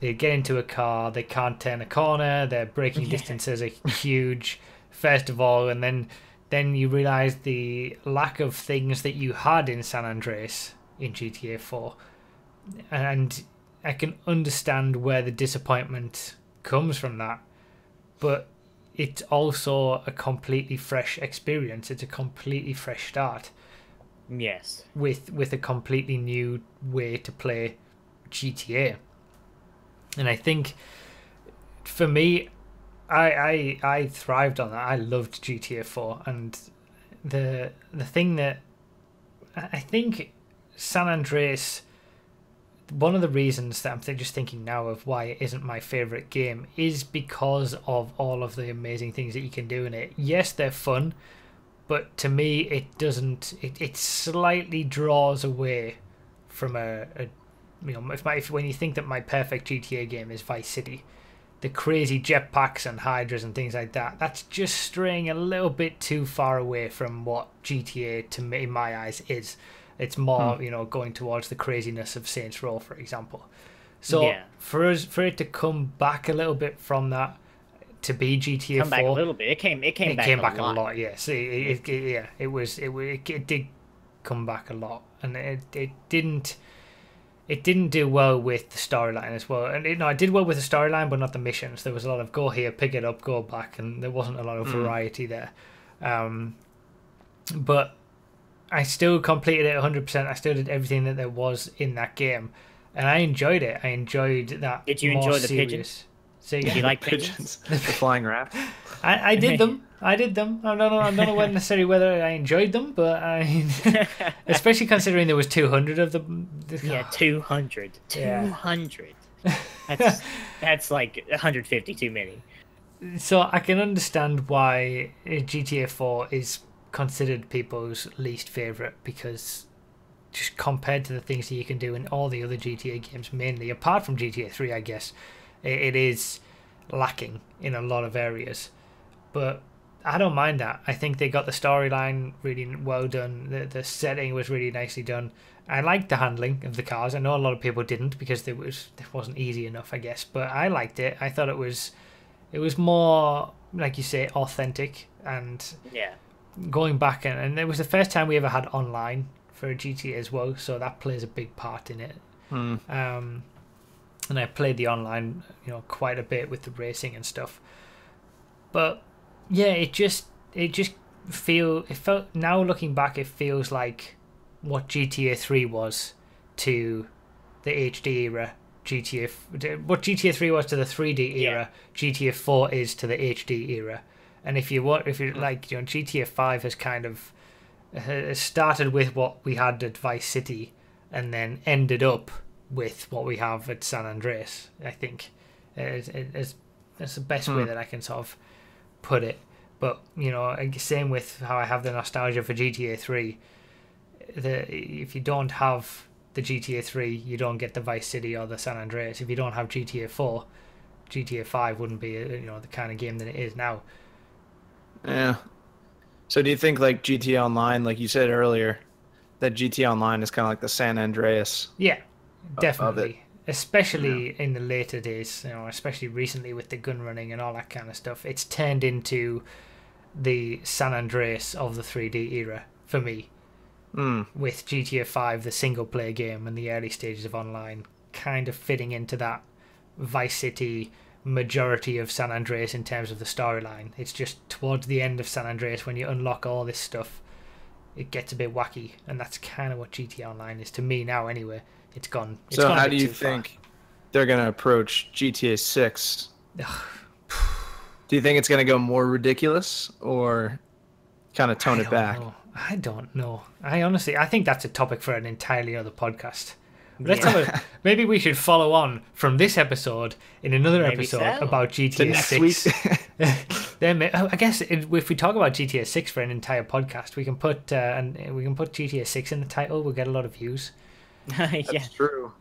[SPEAKER 1] They get into a car. They can't turn a corner. Their braking distances are huge, first of all, and then you realize the lack of things that you had in San Andreas in GTA 4. And I can understand where the disappointment comes from that. But it's also a completely fresh experience. It's a completely fresh start
[SPEAKER 3] Yes.
[SPEAKER 1] with a completely new way to play GTA. And I think for me, I thrived on that. I loved GTA 4, and the thing that I think San Andreas one of the reasons that I'm just thinking now of why it isn't my favorite game is because of all of the amazing things that you can do in it. Yes, they're fun, but to me, it doesn't. It slightly draws away from if when you think that my perfect GTA game is Vice City, the crazy jetpacks and hydras and things like that, that's just straying a little bit too far away from what GTA to me, in my eyes, is. It's more, going towards the craziness of Saints Row, for example. So for it to come back a little bit from that to be GTA 4,
[SPEAKER 3] come back a little bit. It came back a lot.
[SPEAKER 1] Yes, it did come back a lot, and it didn't do well with the storyline as well. And it did well with the storyline, but not the missions. There was a lot of go here, pick it up, go back, and there wasn't a lot of variety there. But I still completed it 100%. I still did everything that there was in that game, and I enjoyed it. I enjoyed that.
[SPEAKER 3] Did you enjoy the pigeons?
[SPEAKER 1] So
[SPEAKER 3] Did you like pigeons?
[SPEAKER 2] The flying rafts?
[SPEAKER 1] I did them. I don't know necessarily whether I enjoyed them, but especially considering there was 200 of them.
[SPEAKER 3] Yeah, 200. 200. That's like 150 too many.
[SPEAKER 1] So I can understand why GTA 4 is considered people's least favorite, because just compared to the things that you can do in all the other GTA games, mainly apart from GTA 3, I guess it is lacking in a lot of areas. But I don't mind that. I think they got the storyline really well done. The setting was really nicely done. I liked the handling of the cars. I know a lot of people didn't, because it wasn't easy enough, I guess, but I liked it. I thought it was more, like you say, authentic, and going back, and it was the first time we ever had online for a GTA as well, so that plays a big part in it. And I played the online, quite a bit with the racing and stuff. But yeah, it felt, now looking back, it feels like what GTA 3 was to the HD era. What GTA 3 was to the 3D era, GTA 4 is to the HD era. And if you like, GTA 5 has kind of started with what we had at Vice City, and then ended up with what we have at San Andreas. I think that's the best way that I can sort of put it. But same with how I have the nostalgia for GTA 3. If you don't have the GTA 3, you don't get the Vice City or the San Andreas. If you don't have GTA 4, GTA 5 wouldn't be the kind of game that it is now.
[SPEAKER 2] Yeah. So do you think, like, GTA Online, like you said earlier, that GTA Online is kind of like the San Andreas?
[SPEAKER 1] Yeah, definitely. Especially in the later days, especially recently with the gun running and all that kind of stuff. It's turned into the San Andreas of the 3D era for me. With GTA 5, the single player game, and the early stages of online kind of fitting into that Vice City majority of San Andreas in terms of the storyline. It's just towards the end of San Andreas, when you unlock all this stuff, it gets a bit wacky, and that's kind of what GTA Online is to me now anyway. It's gone.
[SPEAKER 2] So how do you think they're going to approach GTA 6? Do you think it's going to go more ridiculous, or kind of tone it back?
[SPEAKER 1] I don't know. I think that's a topic for an entirely other podcast. Let's maybe we should follow on from this episode in another episode about GTA 6. Then I guess if we talk about GTA 6 for an entire podcast, we can put GTA 6 in the title. We'll get a lot of views.
[SPEAKER 2] That's true.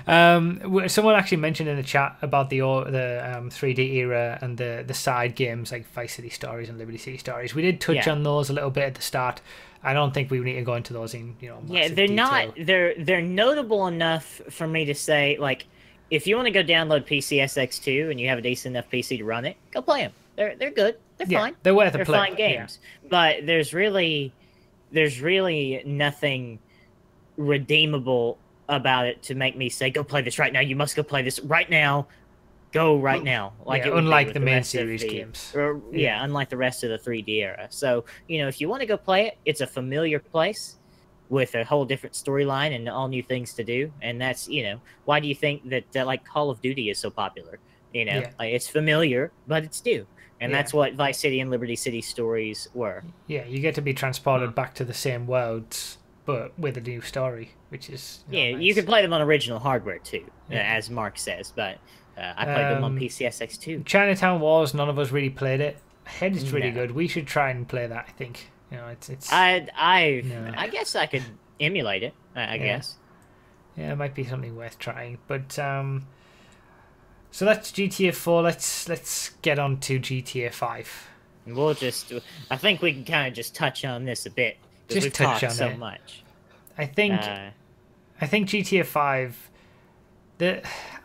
[SPEAKER 1] Someone actually mentioned in the chat about the 3D era and the side games like Vice City Stories and Liberty City Stories. We did touch on those a little bit at the start. I don't think we need to go into those in
[SPEAKER 3] they're
[SPEAKER 1] detail.
[SPEAKER 3] not they're notable enough for me to say, like, if you want to go download PCSX2 and you have a decent enough PC to run it, go play them. They're good. They're fine.
[SPEAKER 1] They're worth a
[SPEAKER 3] play. They're fine games. Yeah. But there's really nothing redeemable about it to make me say, go play this right now. You must go play this right now. Go right now. Like
[SPEAKER 1] unlike the main series games.
[SPEAKER 3] Unlike the rest of the 3D era. So, if you want to go play it, it's a familiar place with a whole different storyline and all new things to do. And that's, why do you think that like Call of Duty is so popular? Like, it's familiar, but it's new. And that's what Vice City and Liberty City Stories were.
[SPEAKER 1] Yeah, you get to be transported back to the same worlds but with a new story, which is
[SPEAKER 3] Yeah,
[SPEAKER 1] nice.
[SPEAKER 3] you can play them on original hardware too,
[SPEAKER 1] Yeah.
[SPEAKER 3] as Mark says. But I played them on PCSX too.
[SPEAKER 1] Chinatown Wars. None of us really played it. I heard it's really
[SPEAKER 3] No.
[SPEAKER 1] good. We should try and play that. I think it's.
[SPEAKER 3] I guess I could emulate it. I guess.
[SPEAKER 1] Yeah, it might be something worth trying. But so that's GTA 4. Let's get on to GTA 5.
[SPEAKER 3] We'll just. I think we can kind of just touch on this a bit because
[SPEAKER 1] Just
[SPEAKER 3] we've
[SPEAKER 1] touch
[SPEAKER 3] talked
[SPEAKER 1] on
[SPEAKER 3] so
[SPEAKER 1] it.
[SPEAKER 3] much.
[SPEAKER 1] I think GTA 5.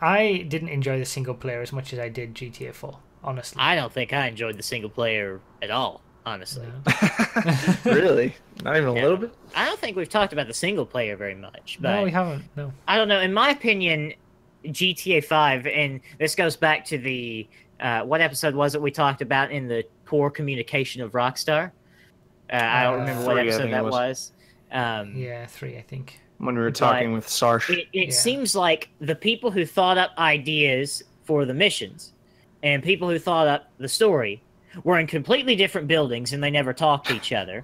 [SPEAKER 1] I didn't enjoy the single player as much as I did GTA 4. Honestly,
[SPEAKER 3] I don't think I enjoyed the single player at all. Honestly,
[SPEAKER 2] Really? Not even a
[SPEAKER 3] Yeah.
[SPEAKER 2] little bit?
[SPEAKER 3] I don't think we've talked about the single player very much. But
[SPEAKER 1] no, we haven't. No.
[SPEAKER 3] I don't know. In my opinion, GTA 5, and this goes back to the what episode was it we talked about in the poor communication of Rockstar? I don't remember what
[SPEAKER 2] 3, I
[SPEAKER 3] episode
[SPEAKER 2] think it
[SPEAKER 3] that
[SPEAKER 2] was.
[SPEAKER 3] was.
[SPEAKER 1] Yeah, 3. I think.
[SPEAKER 2] When we were talking with Sarsh.
[SPEAKER 3] It
[SPEAKER 1] Yeah.
[SPEAKER 3] seems like the people who thought up ideas for the missions and people who thought up the story were in completely different buildings and they never talked to each other.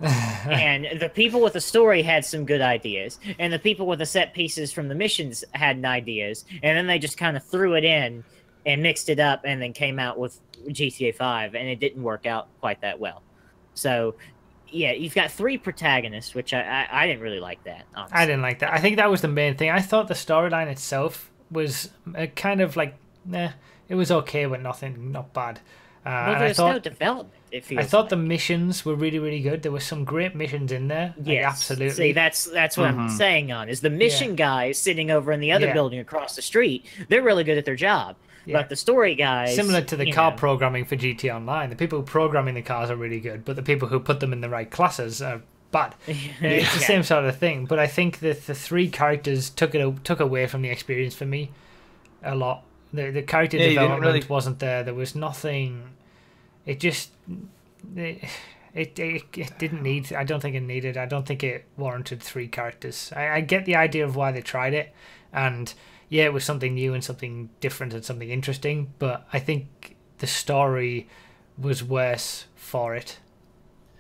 [SPEAKER 3] And the people with the story had some good ideas, and the people with the set pieces from the missions had ideas, and then they just kind of threw it in and mixed it up and then came out with GTA 5, and it didn't work out quite that well. So, yeah, you've got 3 protagonists, which I didn't really like that, honestly.
[SPEAKER 1] I didn't like that. I think that was the main thing. I thought the storyline itself was kind of like, it was okay, but not bad.
[SPEAKER 3] Well,
[SPEAKER 1] And
[SPEAKER 3] there's no development. It feels
[SPEAKER 1] I thought
[SPEAKER 3] like.
[SPEAKER 1] the missions were really, really good. There were some great missions in there. Like,
[SPEAKER 3] Yes.
[SPEAKER 1] absolutely.
[SPEAKER 3] See, that's what I'm saying on is the mission guys sitting over in the other
[SPEAKER 1] Yeah.
[SPEAKER 3] building across the street. They're really good at their job,
[SPEAKER 1] Yeah.
[SPEAKER 3] but the story guys,
[SPEAKER 1] Similar to the
[SPEAKER 3] you
[SPEAKER 1] car
[SPEAKER 3] know,
[SPEAKER 1] programming for GT Online. The people programming the cars are really good, but the people who put them in the right classes are bad. It's the
[SPEAKER 3] Yeah.
[SPEAKER 1] same sort of thing. But I think that the 3 characters took away from the experience for me a lot. The character
[SPEAKER 2] Yeah, you didn't
[SPEAKER 1] development
[SPEAKER 2] really-
[SPEAKER 1] wasn't there. There was nothing. It just it didn't need. I don't think it needed. I don't think it warranted 3 characters. I get the idea of why they tried it, and yeah, it was something new and something different and something interesting. But I think the story was worse for it.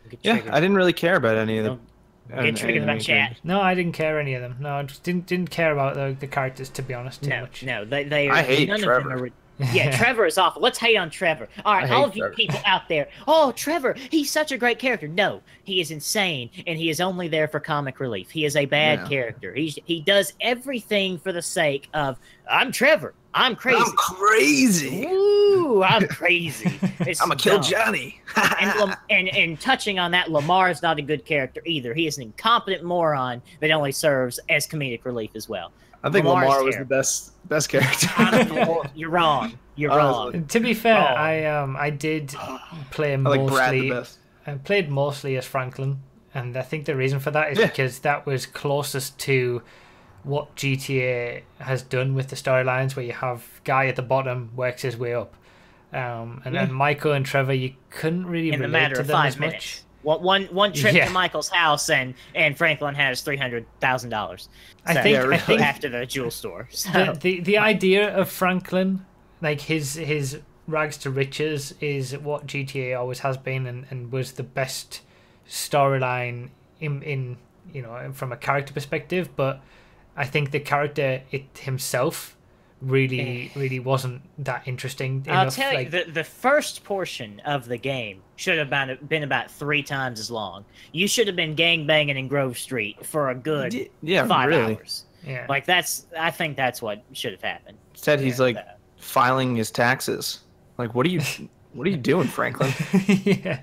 [SPEAKER 3] Get
[SPEAKER 2] Yeah,
[SPEAKER 3] triggered.
[SPEAKER 2] I didn't really care about any of them.
[SPEAKER 3] Get triggered about chat.
[SPEAKER 1] No, I didn't care any of them. No, I just didn't care about the characters, to be honest, too much.
[SPEAKER 3] No, they are.
[SPEAKER 2] I hate
[SPEAKER 3] none
[SPEAKER 2] Trevor.
[SPEAKER 3] Of them are, yeah, Trevor is awful. Let's hate on Trevor. All right,
[SPEAKER 2] I
[SPEAKER 3] all
[SPEAKER 2] hate
[SPEAKER 3] of you
[SPEAKER 2] Trevor.
[SPEAKER 3] people out there. Oh, Trevor, he's such a great character. No, he is insane, and he is only there for comic relief. He is a bad
[SPEAKER 2] Yeah.
[SPEAKER 3] character. He does everything for the sake of I'm Trevor. I'm crazy.
[SPEAKER 2] I'm crazy.
[SPEAKER 3] Ooh, I'm crazy. It's
[SPEAKER 2] I'm gonna kill
[SPEAKER 3] dumb.
[SPEAKER 2] Johnny.
[SPEAKER 3] And touching on that, Lamar is not a good character either. He is an incompetent moron that only serves as comedic relief as well.
[SPEAKER 2] I think
[SPEAKER 3] Lamar's
[SPEAKER 2] Lamar was the
[SPEAKER 3] terrible.
[SPEAKER 2] best character.
[SPEAKER 3] You're wrong. You're
[SPEAKER 2] Honestly.
[SPEAKER 3] wrong.
[SPEAKER 1] To be fair,
[SPEAKER 3] Oh.
[SPEAKER 1] I did play
[SPEAKER 2] I like Brad the
[SPEAKER 1] mostly.
[SPEAKER 2] best.
[SPEAKER 1] I played mostly as Franklin, and I think the reason for that is
[SPEAKER 2] Yeah.
[SPEAKER 1] because that was closest to what GTA has done with the storylines, where you have guy at the bottom works his way up, and then Michael and Trevor, you couldn't really
[SPEAKER 3] In the
[SPEAKER 1] relate
[SPEAKER 3] matter
[SPEAKER 1] to
[SPEAKER 3] of
[SPEAKER 1] them
[SPEAKER 3] 5
[SPEAKER 1] as much.
[SPEAKER 3] minutes. One trip
[SPEAKER 1] Yeah.
[SPEAKER 3] to Michael's house and Franklin has $300,000.
[SPEAKER 1] I think-
[SPEAKER 2] Yeah, I think-
[SPEAKER 3] after the jewel store. So
[SPEAKER 1] The idea of Franklin, like his rags to riches, is what GTA always has been, and was the best storyline in from a character perspective. But I think the character himself really wasn't that interesting
[SPEAKER 3] I'll
[SPEAKER 1] enough.
[SPEAKER 3] tell
[SPEAKER 1] like,
[SPEAKER 3] you, the first portion of the game should have been about 3 times as long. You should have been gangbanging in Grove Street for a good
[SPEAKER 2] Yeah,
[SPEAKER 3] 5
[SPEAKER 2] really.
[SPEAKER 3] hours.
[SPEAKER 1] yeah.
[SPEAKER 3] Like I think that's what should have happened.
[SPEAKER 2] Said he's like
[SPEAKER 3] So,
[SPEAKER 2] filing his taxes. Like, what are you doing, Franklin?
[SPEAKER 1] yeah.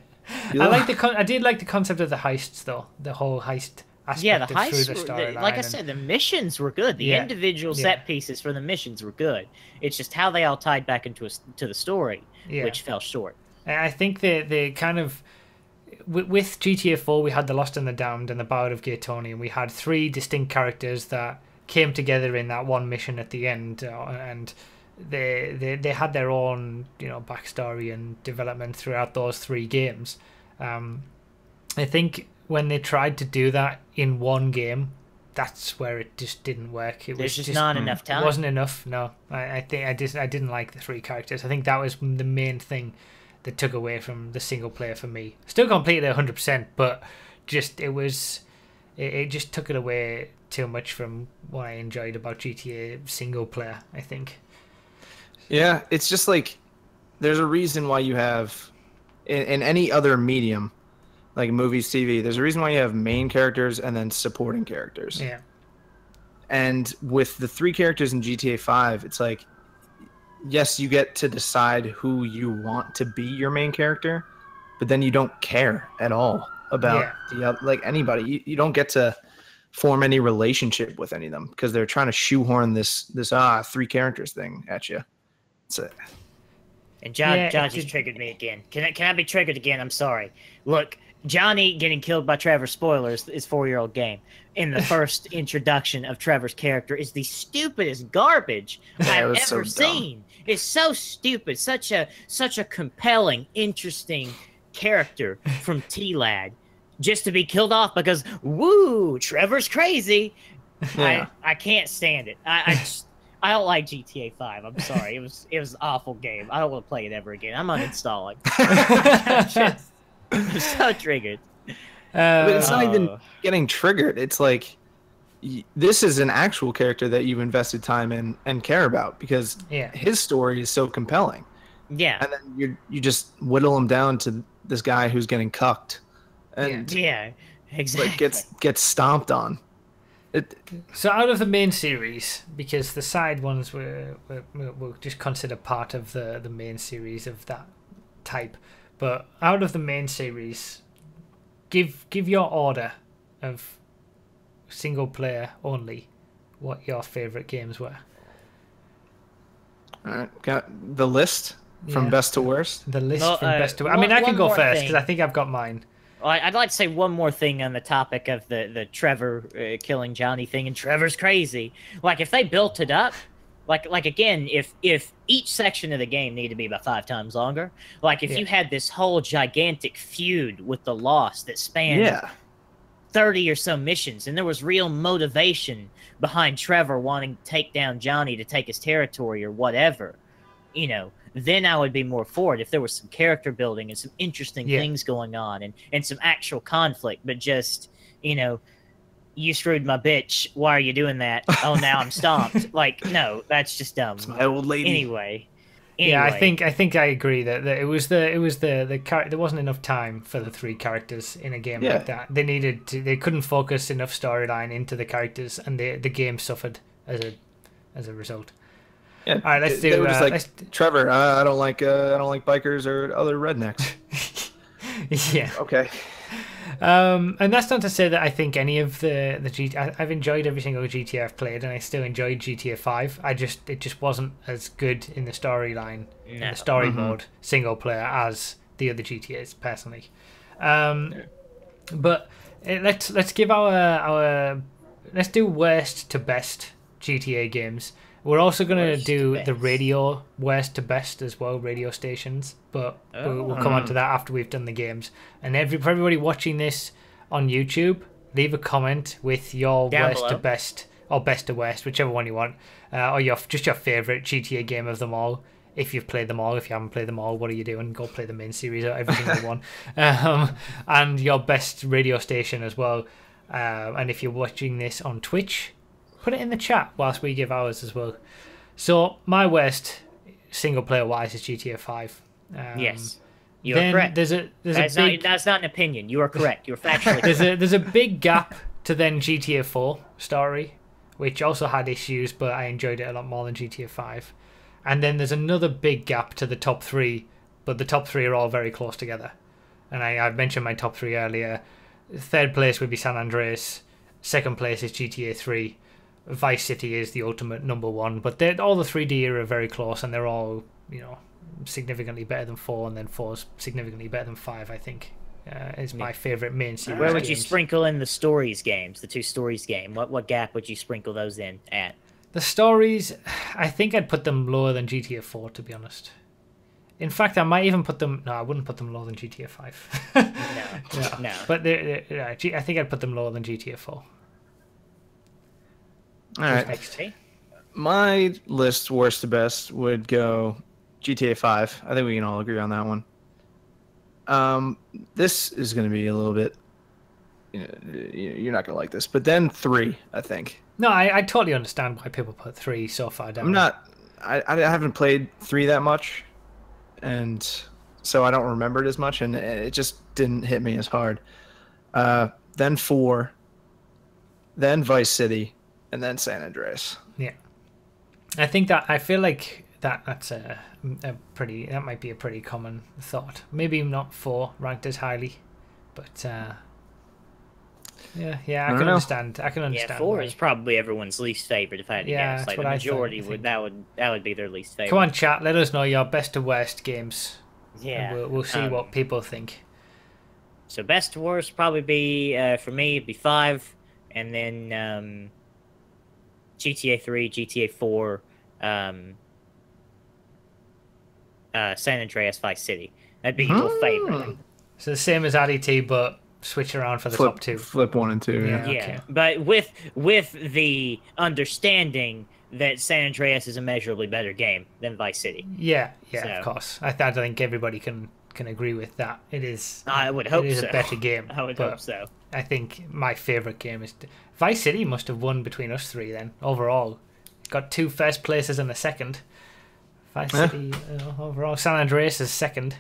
[SPEAKER 1] I did like the concept of the heists, though. The whole heist aspect
[SPEAKER 3] yeah, the
[SPEAKER 1] through
[SPEAKER 3] heists,
[SPEAKER 1] the storyline.
[SPEAKER 3] like I
[SPEAKER 1] and-
[SPEAKER 3] said, the missions were good. The
[SPEAKER 1] Yeah,
[SPEAKER 3] individual
[SPEAKER 1] yeah.
[SPEAKER 3] set pieces for the missions were good. It's just how they all tied back into to the story,
[SPEAKER 1] Yeah.
[SPEAKER 3] which fell short.
[SPEAKER 1] And I think they kind of with GTA 4 we had the Lost and the Damned and the Ballad of Gay Tony, and we had 3 distinct characters that came together in that one mission at the end, and they had their own backstory and development throughout those 3 games. I think when they tried to do that in one game, that's where it just didn't work.
[SPEAKER 3] There's just not enough
[SPEAKER 1] It
[SPEAKER 3] time.
[SPEAKER 1] wasn't enough. No, I think I didn't like the 3 characters. I think that was the main thing that took away from the single player for me. Still completed it 100%, but just it was it just took it away too much from what I enjoyed about GTA single player, I think.
[SPEAKER 2] Yeah, it's just like there's a reason why you have in any other medium like movies, TV. There's a reason why you have main characters and then supporting characters.
[SPEAKER 1] Yeah.
[SPEAKER 2] And with the three characters in GTA 5, it's like, yes, you get to decide who you want to be your main character, but then you don't care at all about like anybody. You don't get to form any relationship with any of them because they're trying to shoehorn this three characters thing at you.
[SPEAKER 3] And John just triggered me again. Can I be triggered again? I'm sorry. Look, Johnny getting killed by Trevor, spoilers, is 4-year-old game. In the first introduction of Trevor's character is the stupidest garbage I've ever seen. It's so stupid. Such a compelling, interesting character from T-Lad. Just to be killed off because, woo, Trevor's crazy. Yeah. I can't stand it. I don't like GTA 5. I'm sorry. It was an awful game. I don't want to play it ever again. I'm uninstalling. I'm so triggered.
[SPEAKER 2] But it's not even getting triggered. It's like this is an actual character that you've invested time in and care about because his story is so compelling.
[SPEAKER 3] Yeah.
[SPEAKER 2] And then you just whittle him down to this guy who's getting cucked. And
[SPEAKER 3] exactly.
[SPEAKER 2] Like gets stomped on.
[SPEAKER 1] So out of the main series, because the side ones we'll just consider part of the main series of that type, but out of the main series, give your order of single player only what your favorite games were.
[SPEAKER 2] All right, got the list from best to worst.
[SPEAKER 1] The list from best to worst. I mean, I can go first because I think I've got mine.
[SPEAKER 3] I'd like to say one more thing on the topic of the Trevor killing Johnny thing, and Trevor's crazy. Like, if they built it up, like again, if each section of the game needed to be about 5 times longer, like if you had this whole gigantic feud with the Lost that spanned 30 or so missions, and there was real motivation behind Trevor wanting to take down Johnny to take his territory or whatever, you know, then I would be more for it if there was some character building and some interesting things going on and some actual conflict. But just, you know, you screwed my bitch. Why are you doing that? Oh, now I'm stomped. Like, no, that's just dumb.
[SPEAKER 2] It's my old lady.
[SPEAKER 3] Anyway.
[SPEAKER 1] Yeah, I think I agree that it was the character. There wasn't enough time for the 3 characters in a game like that. They couldn't focus enough storyline into the characters, and the game suffered as a result.
[SPEAKER 2] Yeah,
[SPEAKER 1] all right, let's do.
[SPEAKER 2] They were just like, Trevor, I don't like bikers or other rednecks.
[SPEAKER 1] Yeah.
[SPEAKER 2] Okay.
[SPEAKER 1] And that's not to say that I think any of the GTA. I've enjoyed every single GTA I've played, and I still enjoyed GTA 5. It just wasn't as good in the storyline, in the story mode, single player as the other GTAs personally. But let's give our let's do worst to best GTA games. We're also going to do the radio worst to best as well, radio stations, but we'll come on to that after we've done the games. And for everybody watching this on YouTube, leave a comment with your worst to best or best to worst, whichever one you want, or your favourite GTA game of them all. If you've played them all, if you haven't played them all, what are you doing? Go play the main series or every single one. And your best radio station as well. And if you're watching this on Twitch, put it in the chat whilst we give ours as well. So my worst single player wise is GTA 5.
[SPEAKER 3] Yes, you are correct. That's not an opinion. You are correct. You're factually correct.
[SPEAKER 1] There's a big gap to then GTA 4 story, which also had issues, but I enjoyed it a lot more than GTA 5. And then there's another big gap to the top 3, but the top 3 are all very close together. And I've mentioned my top 3 earlier. 3rd place would be San Andreas. 2nd place is GTA 3. Vice City is the ultimate number 1, but all the 3D are very close, and they're all, you know, significantly better than 4, and then 4's significantly better than 5. I think is my favorite main series.
[SPEAKER 3] Where would you sprinkle in the stories games, the 2 stories game? What gap would you sprinkle those in at?
[SPEAKER 1] The stories, I think I'd put them lower than GTA 4, to be honest. In fact, I might even put them. No, I wouldn't put them lower than GTA 5.
[SPEAKER 3] No.
[SPEAKER 1] But I think I'd put them lower than GTA 4.
[SPEAKER 2] All right. My list, worst to best, would go GTA 5. I think we can all agree on that one. This is going to be a little bit you're not gonna like this. But then 3, I think.
[SPEAKER 1] No, I totally understand why people put 3 so far down.
[SPEAKER 2] I'm not. I haven't played 3 that much, and so I don't remember it as much, and it just didn't hit me as hard. Then 4, then Vice City, and then San Andreas.
[SPEAKER 1] Yeah, I feel like that's a pretty, that might be a pretty common thought. Maybe not 4 ranked as highly, but yeah, I can understand. I can understand.
[SPEAKER 3] Yeah, 4
[SPEAKER 1] why.
[SPEAKER 3] is probably everyone's least favorite. If I had to guess, like the majority that would be their least favorite.
[SPEAKER 1] Come on, chat. Let us know your best to worst games.
[SPEAKER 3] Yeah,
[SPEAKER 1] and we'll see what people think.
[SPEAKER 3] So best to worst probably be for me it'd be 5, and then GTA 3, GTA 4, San Andreas, Vice City. That'd be your favorite.
[SPEAKER 1] So the same as Addy T, but switch around for the top 2.
[SPEAKER 2] Flip 1 and 2.
[SPEAKER 1] Yeah.
[SPEAKER 3] Yeah,
[SPEAKER 1] Okay.
[SPEAKER 3] but with the understanding that San Andreas is a measurably better game than Vice City.
[SPEAKER 1] Yeah,
[SPEAKER 3] So-
[SPEAKER 1] of course. I don't think everybody can agree with that. It is.
[SPEAKER 3] I would hope
[SPEAKER 1] it is
[SPEAKER 3] so.
[SPEAKER 1] a better game.
[SPEAKER 3] I would
[SPEAKER 1] but
[SPEAKER 3] hope so.
[SPEAKER 1] I think my favorite game is Vice City. Must have won between us 3 then overall. Got 2 first places and a second. Vice City overall. San Andreas is second.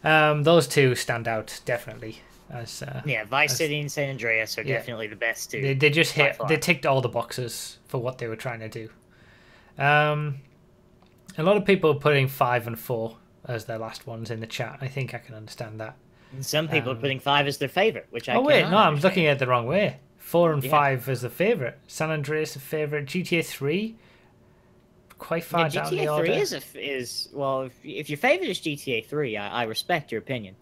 [SPEAKER 1] Those 2 stand out definitely. As
[SPEAKER 3] Vice City and San Andreas are definitely the best 2.
[SPEAKER 1] They just
[SPEAKER 3] by
[SPEAKER 1] hit.
[SPEAKER 3] far.
[SPEAKER 1] They ticked all the boxes for what they were trying to do. A lot of people are putting 5 and 4 as their last ones in the chat. I think I can understand that.
[SPEAKER 3] And some people are putting 5 as their favorite, which I
[SPEAKER 1] Oh wait,
[SPEAKER 3] cannot
[SPEAKER 1] no, I'm
[SPEAKER 3] understand.
[SPEAKER 1] looking at it the wrong way. 4 and
[SPEAKER 3] Yeah.
[SPEAKER 1] 5 as the favorite. San Andreas the favorite. GTA 3 quite far down the
[SPEAKER 3] GTA
[SPEAKER 1] order.
[SPEAKER 3] 3 is well, if your favorite is GTA 3, I respect your opinion.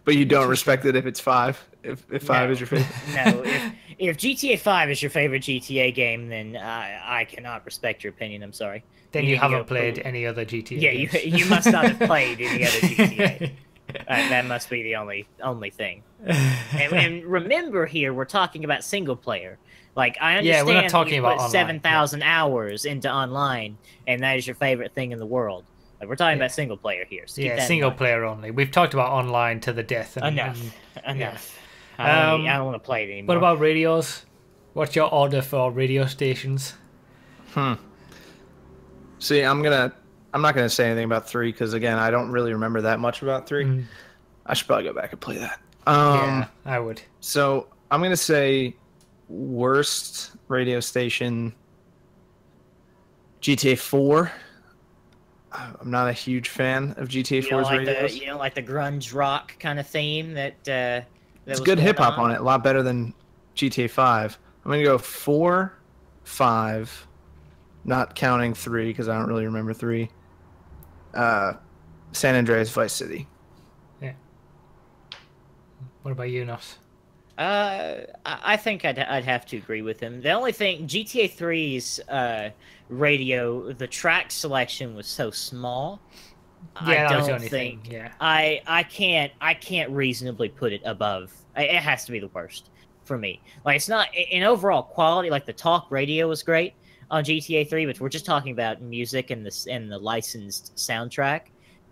[SPEAKER 2] But you don't respect it if it's 5. If 5 is your favorite.
[SPEAKER 3] No, if GTA 5 is your favorite GTA game, then I cannot respect your opinion. I'm sorry.
[SPEAKER 1] Then
[SPEAKER 3] You
[SPEAKER 1] you
[SPEAKER 3] need to go
[SPEAKER 1] haven't played
[SPEAKER 3] prove-
[SPEAKER 1] any other GTA
[SPEAKER 3] Yeah,
[SPEAKER 1] games.
[SPEAKER 3] you must not have played any other GTA. That must be the only thing. And remember, here we're talking about single player. Like I
[SPEAKER 1] Yeah,
[SPEAKER 3] understand
[SPEAKER 1] we're not
[SPEAKER 3] that
[SPEAKER 1] talking
[SPEAKER 3] you
[SPEAKER 1] about
[SPEAKER 3] put
[SPEAKER 1] online,
[SPEAKER 3] 7,000 hours into online, and that is your favorite thing in the world. Like we're talking about single player here. So keep that in
[SPEAKER 1] single
[SPEAKER 3] mind.
[SPEAKER 1] player only. We've talked about online to the death. And,
[SPEAKER 3] Enough.
[SPEAKER 1] yeah.
[SPEAKER 3] I don't want to play it anymore.
[SPEAKER 1] What about radios? What's your order for radio stations?
[SPEAKER 2] See, I'm not gonna say anything about 3 because again, I don't really remember that much about 3. I should probably go back and play that.
[SPEAKER 1] Yeah, I would.
[SPEAKER 2] So I'm gonna say worst radio station GTA 4. I'm not a huge fan of GTA 4's radios.
[SPEAKER 3] You don't like the grunge rock kind of theme that
[SPEAKER 2] It's good hip hop on it, a lot better than GTA 5. I'm gonna go 4, 5, not counting 3 because I don't really remember 3. San Andreas, Vice City.
[SPEAKER 1] Yeah. What about you, Nos?
[SPEAKER 3] I think I'd have to agree with him. The only thing, GTA 3's radio, the track selection was so small.
[SPEAKER 1] Yeah,
[SPEAKER 3] I
[SPEAKER 1] that was the
[SPEAKER 3] don't
[SPEAKER 1] only
[SPEAKER 3] think
[SPEAKER 1] thing. Yeah.
[SPEAKER 3] I can't reasonably put it above. It has to be the worst for me. Like it's not in overall quality. Like the talk radio was great on GTA 3, but we're just talking about music and the licensed soundtrack.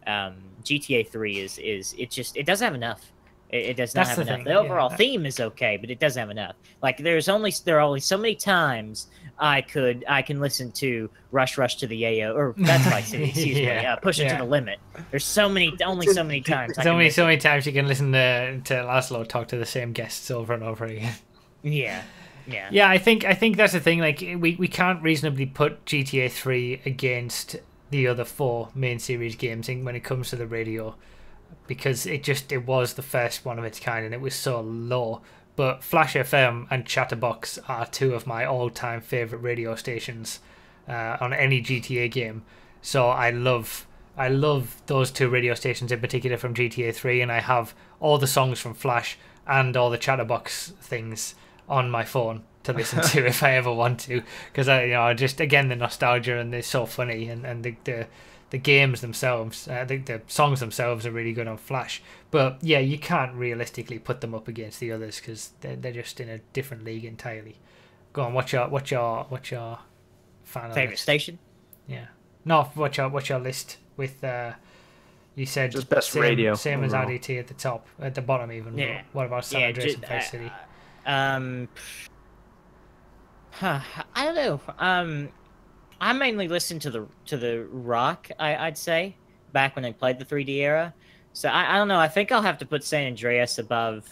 [SPEAKER 3] GTA 3 is it doesn't have enough. It does not
[SPEAKER 1] That's
[SPEAKER 3] have
[SPEAKER 1] the
[SPEAKER 3] enough.
[SPEAKER 1] thing,
[SPEAKER 3] The overall
[SPEAKER 1] yeah.
[SPEAKER 3] theme is okay, but it doesn't have enough. Like there are only so many times I can listen to Rush to the Yayo, or that's Vice City, excuse me,
[SPEAKER 1] Yeah,
[SPEAKER 3] Push It to
[SPEAKER 1] yeah.
[SPEAKER 3] the Limit. There's so many times. I
[SPEAKER 1] So
[SPEAKER 3] can
[SPEAKER 1] many,
[SPEAKER 3] listen.
[SPEAKER 1] so many times you can listen to Laszlo talk to the same guests over and over again.
[SPEAKER 3] Yeah.
[SPEAKER 1] Yeah, I think that's the thing. Like we can't reasonably put GTA 3 against the other 4 main series games when it comes to the radio, because it was the first one of its kind and it was so low. But Flash FM and Chatterbox are 2 of my all-time favorite radio stations on any GTA game. So I love those 2 radio stations in particular from GTA 3, and I have all the songs from Flash and all the Chatterbox things on my phone to listen to if I ever want to, because I just again the nostalgia, and they're so funny, and the games themselves, the songs themselves are really good on Flash. But yeah, you can't realistically put them up against the others because they're just in a different league entirely. Go on, what's your final
[SPEAKER 3] Favorite
[SPEAKER 1] list?
[SPEAKER 3] station?
[SPEAKER 1] Yeah, no, what's your list with You said
[SPEAKER 2] Just best
[SPEAKER 1] same,
[SPEAKER 2] radio
[SPEAKER 1] same as
[SPEAKER 2] overall.
[SPEAKER 1] RDT at the top, at the bottom even.
[SPEAKER 3] Yeah.
[SPEAKER 1] What about San
[SPEAKER 3] Yeah,
[SPEAKER 1] Andreas and Vice City?
[SPEAKER 3] Huh, I don't know. I mainly listened to the rock. I'd say back when I played the 3D era. So I don't know. I think I'll have to put San Andreas above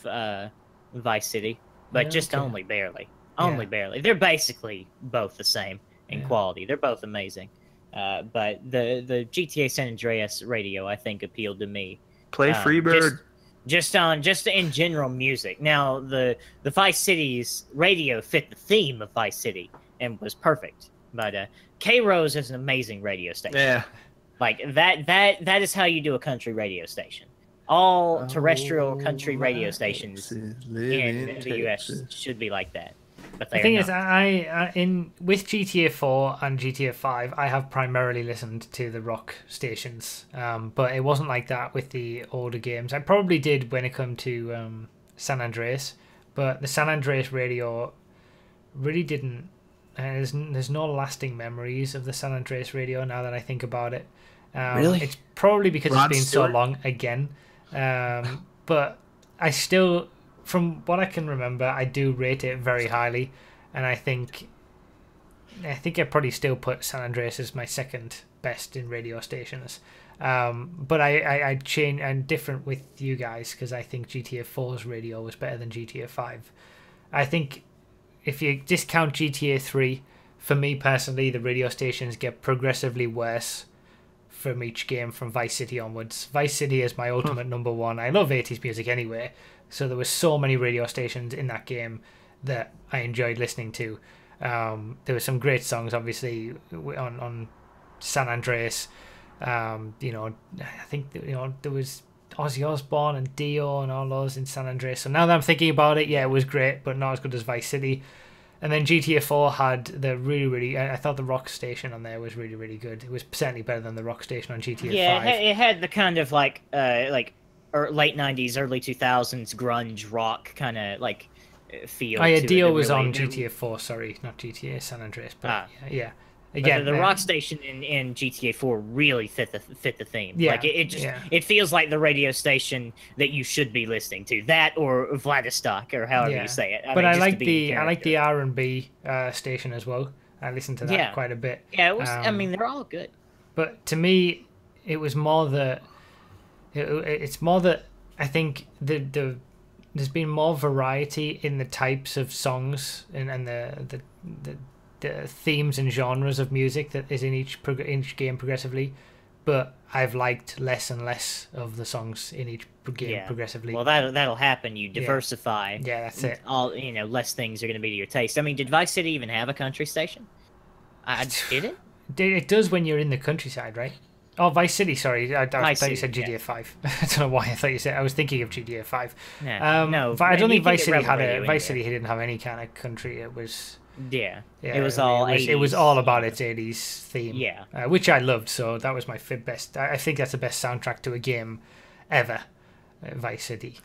[SPEAKER 3] Vice City, but
[SPEAKER 1] Yeah,
[SPEAKER 3] just
[SPEAKER 1] okay.
[SPEAKER 3] only barely.
[SPEAKER 1] Yeah.
[SPEAKER 3] Only barely. They're basically both the same in
[SPEAKER 1] Yeah.
[SPEAKER 3] quality. They're both amazing. But the GTA San Andreas radio, I think, appealed to me.
[SPEAKER 2] Play Freebird.
[SPEAKER 3] Just in general music. Now the Vice City's radio fit the theme of Vice City and was perfect. But K Rose is an amazing radio station.
[SPEAKER 2] Yeah.
[SPEAKER 3] Like that is how you do a country radio station. All terrestrial country radio stations in the US should be like that. But
[SPEAKER 1] The thing is, with GTA 4 and GTA 5, I have primarily listened to the rock stations, but it wasn't like that with the older games. I probably did when it came to San Andreas, but the San Andreas radio really didn't. There's no lasting memories of the San Andreas radio now that I think about it.
[SPEAKER 2] Really?
[SPEAKER 1] It's probably because
[SPEAKER 2] Rod
[SPEAKER 1] it's been
[SPEAKER 2] Stewart?
[SPEAKER 1] so long again, but I still. From what I can remember, I do rate it very highly, and I think I'd probably still put San Andreas as my second best in radio stations. But I change and different with you guys because I think GTA 4's radio was better than GTA 5. I think if you discount GTA 3, for me personally, the radio stations get progressively worse from each game from Vice City onwards. Vice City is my ultimate number one. I love 80s music anyway. So there were so many radio stations in that game that I enjoyed listening to. There were some great songs, obviously, on San Andreas. I think there was Ozzy Osbourne and Dio and all those in San Andreas. So now that I'm thinking about it, yeah, it was great, but not as good as Vice City. And then GTA 4 had the really, I thought the rock station on there was really, really good. It was certainly better than the rock station on GTA 5.
[SPEAKER 3] Yeah, it had the kind of like late 90s, early 2000s grunge rock kind of like feel.
[SPEAKER 1] Oh yeah,
[SPEAKER 3] to
[SPEAKER 1] Dio
[SPEAKER 3] it.
[SPEAKER 1] was
[SPEAKER 3] Really-
[SPEAKER 1] on GTA 4, sorry, not GTA San Andreas, but yeah.
[SPEAKER 3] But
[SPEAKER 1] Again,
[SPEAKER 3] the rock station in GTA 4 really fit the theme.
[SPEAKER 1] Yeah,
[SPEAKER 3] Like it just
[SPEAKER 1] yeah.
[SPEAKER 3] it feels like the radio station that you should be listening to. That or Vladivostok or however
[SPEAKER 1] Yeah.
[SPEAKER 3] you say it.
[SPEAKER 1] But I
[SPEAKER 3] just to
[SPEAKER 1] like
[SPEAKER 3] be in
[SPEAKER 1] the
[SPEAKER 3] character.
[SPEAKER 1] R&B station as well. I listened to that
[SPEAKER 3] Yeah.
[SPEAKER 1] quite a bit.
[SPEAKER 3] Yeah, it was. I mean, they're all good.
[SPEAKER 1] But to me, it was more that it's more that I think there's been more variety in the types of songs and the themes and genres of music that is in each game progressively. But I've liked less and less of the songs in each game progressively.
[SPEAKER 3] Well, that'll happen. You diversify.
[SPEAKER 1] Yeah, that's it.
[SPEAKER 3] All less things are going to be to your taste. I mean, did Vice City even have a country station? Did it?
[SPEAKER 1] It does when you're in the countryside, right? Oh, Vice City, sorry. I thought you said
[SPEAKER 3] City,
[SPEAKER 1] GTA 5. I don't know why I thought you said... I was thinking of GTA 5.
[SPEAKER 3] No,
[SPEAKER 1] but I don't
[SPEAKER 3] you
[SPEAKER 1] think
[SPEAKER 3] can
[SPEAKER 1] Vice
[SPEAKER 3] get
[SPEAKER 1] City
[SPEAKER 3] Rebel
[SPEAKER 1] had
[SPEAKER 3] Radio
[SPEAKER 1] Vice
[SPEAKER 3] in
[SPEAKER 1] City didn't have any kind of country. It was...
[SPEAKER 3] Yeah,
[SPEAKER 1] Yeah,
[SPEAKER 3] it was all 80s.
[SPEAKER 1] It was all about its 80s theme.
[SPEAKER 3] Yeah.
[SPEAKER 1] Which I loved, so that was my best... I think that's the best soundtrack to a game ever, Vice City.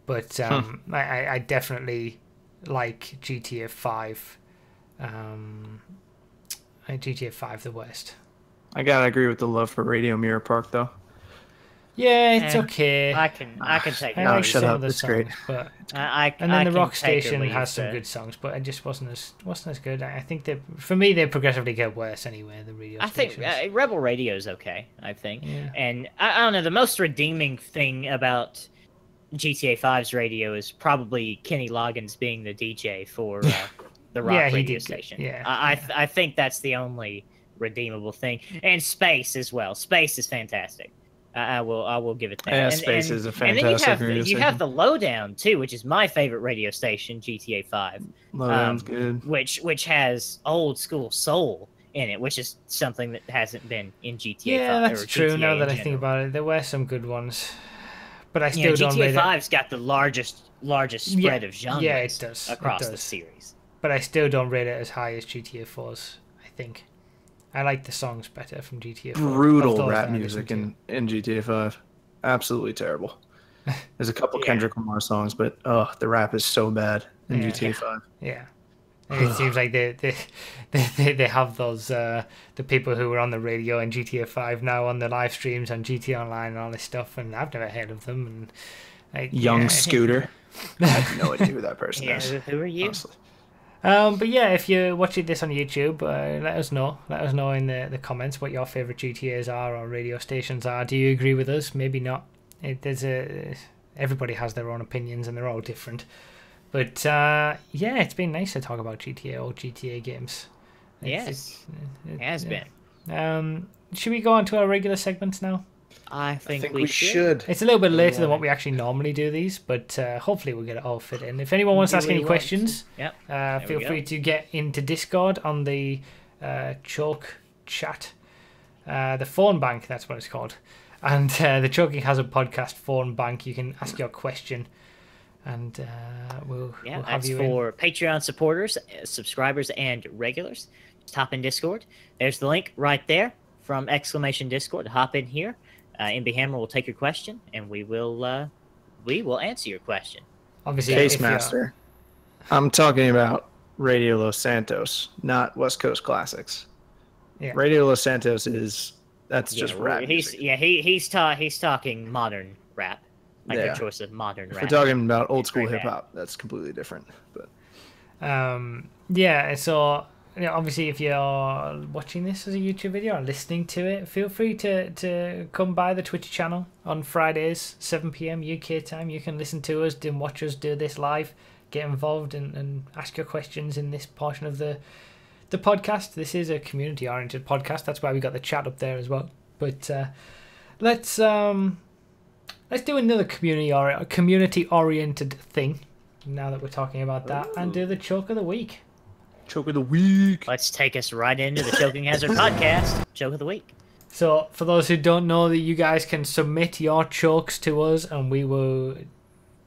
[SPEAKER 1] But I definitely like GTA 5. GTA 5 the worst.
[SPEAKER 2] I gotta agree with the love for Radio Mirror Park, though.
[SPEAKER 1] Yeah, it's okay.
[SPEAKER 3] I can take it.
[SPEAKER 1] I like
[SPEAKER 2] shut
[SPEAKER 1] some
[SPEAKER 2] up.
[SPEAKER 1] of the
[SPEAKER 2] It's
[SPEAKER 1] songs,
[SPEAKER 2] great.
[SPEAKER 1] but
[SPEAKER 3] And
[SPEAKER 1] then the Rock Station has some good songs, but it just wasn't as good. I think for me they progressively get worse anyway. The radio
[SPEAKER 3] I think
[SPEAKER 1] stations.
[SPEAKER 3] Rebel Radio is okay. I think,
[SPEAKER 1] Yeah.
[SPEAKER 3] and I don't know. The most redeeming thing about GTA 5's radio is probably Kenny Loggins being the DJ for the Rock
[SPEAKER 1] Yeah, he
[SPEAKER 3] radio
[SPEAKER 1] did good.
[SPEAKER 3] station.
[SPEAKER 1] Yeah,
[SPEAKER 3] I think that's the only redeemable thing, and Space as well. Space is fantastic. I will give it that.
[SPEAKER 2] Yeah,
[SPEAKER 3] And-
[SPEAKER 2] Space
[SPEAKER 3] and-
[SPEAKER 2] is a
[SPEAKER 3] And then
[SPEAKER 2] fantastic radio
[SPEAKER 3] you
[SPEAKER 2] station.
[SPEAKER 3] have the Lowdown too, which is my favorite radio station, GTA 5.
[SPEAKER 2] Lowdown's good.
[SPEAKER 3] Which has old school soul in it, which is something that hasn't been in GTA 5.
[SPEAKER 1] yeah, that's
[SPEAKER 3] or
[SPEAKER 1] true.
[SPEAKER 3] GTA
[SPEAKER 1] Now
[SPEAKER 3] in
[SPEAKER 1] that I think
[SPEAKER 3] general.
[SPEAKER 1] about it, there were some good ones, but I still don't
[SPEAKER 3] GTA
[SPEAKER 1] rate it.
[SPEAKER 3] 5's got the largest spread of genres
[SPEAKER 1] yeah, it does. It
[SPEAKER 3] across the
[SPEAKER 1] does.
[SPEAKER 3] series.
[SPEAKER 1] But I still don't rate it as high as GTA 4's. I think I like the songs better from GTA 4. of
[SPEAKER 2] Brutal
[SPEAKER 1] those
[SPEAKER 2] rap
[SPEAKER 1] that I
[SPEAKER 2] music
[SPEAKER 1] listen
[SPEAKER 2] in GTA 5. Absolutely terrible. There's a couple
[SPEAKER 3] Yeah.
[SPEAKER 2] Kendrick Lamar songs, but the rap is so bad in
[SPEAKER 1] Yeah.
[SPEAKER 2] GTA 5.
[SPEAKER 1] to. Yeah. And it seems like they have those the people who were on the radio in GTA 5 now on the live streams on GTA Online and all this stuff, and I've never heard of them. And like,
[SPEAKER 2] Young Scooter. I have no idea who that person is.
[SPEAKER 3] Who are you?
[SPEAKER 2] Honestly.
[SPEAKER 1] But yeah, if you're watching this on YouTube, let us know. Let us know in the comments what your favourite GTAs are or radio stations are. Do you agree with us? Maybe not. Everybody has their own opinions and they're all different. But yeah, it's been nice to talk about GTA or GTA games.
[SPEAKER 3] Yes, it has been.
[SPEAKER 1] Should we go on to our regular segments now?
[SPEAKER 3] I think we
[SPEAKER 2] should.
[SPEAKER 1] It's a little bit later than what we actually normally do these, but hopefully we'll get it all fit in. If anyone wants to ask any questions, feel free to get into Discord on the Choke chat. The phone bank, that's what it's called. And the Choking Hazard podcast phone bank, you can ask your question. And we'll have you
[SPEAKER 3] for Patreon supporters, subscribers, and regulars. Just hop in Discord. There's the link right there from !Discord. Hop in here. MB Hammer will take your question, and we will answer your question.
[SPEAKER 1] Obviously,
[SPEAKER 2] Case Master. I'm talking about Radio Los Santos, not West Coast Classics.
[SPEAKER 1] Yeah.
[SPEAKER 2] Radio Los Santos that's just rap.
[SPEAKER 3] He's talking modern rap. Like your choice of modern rap.
[SPEAKER 2] If we're talking about old school hip hop, that's completely different. But
[SPEAKER 1] so obviously if you're watching this as a YouTube video or listening to it, feel free to come by the Twitch channel on Fridays, 7 PM UK time. You can listen to us and watch us do this live, get involved and ask your questions in this portion of the podcast. This is a community oriented podcast. That's why we got the chat up there as well. But let's do another community-oriented thing, now that we're talking about that, and do the Choke of the Week.
[SPEAKER 2] Choke of the Week.
[SPEAKER 3] Let's take us right into the Choking Hazard podcast, Choke of the Week.
[SPEAKER 1] So, for those who don't know, that you guys can submit your chokes to us, and we will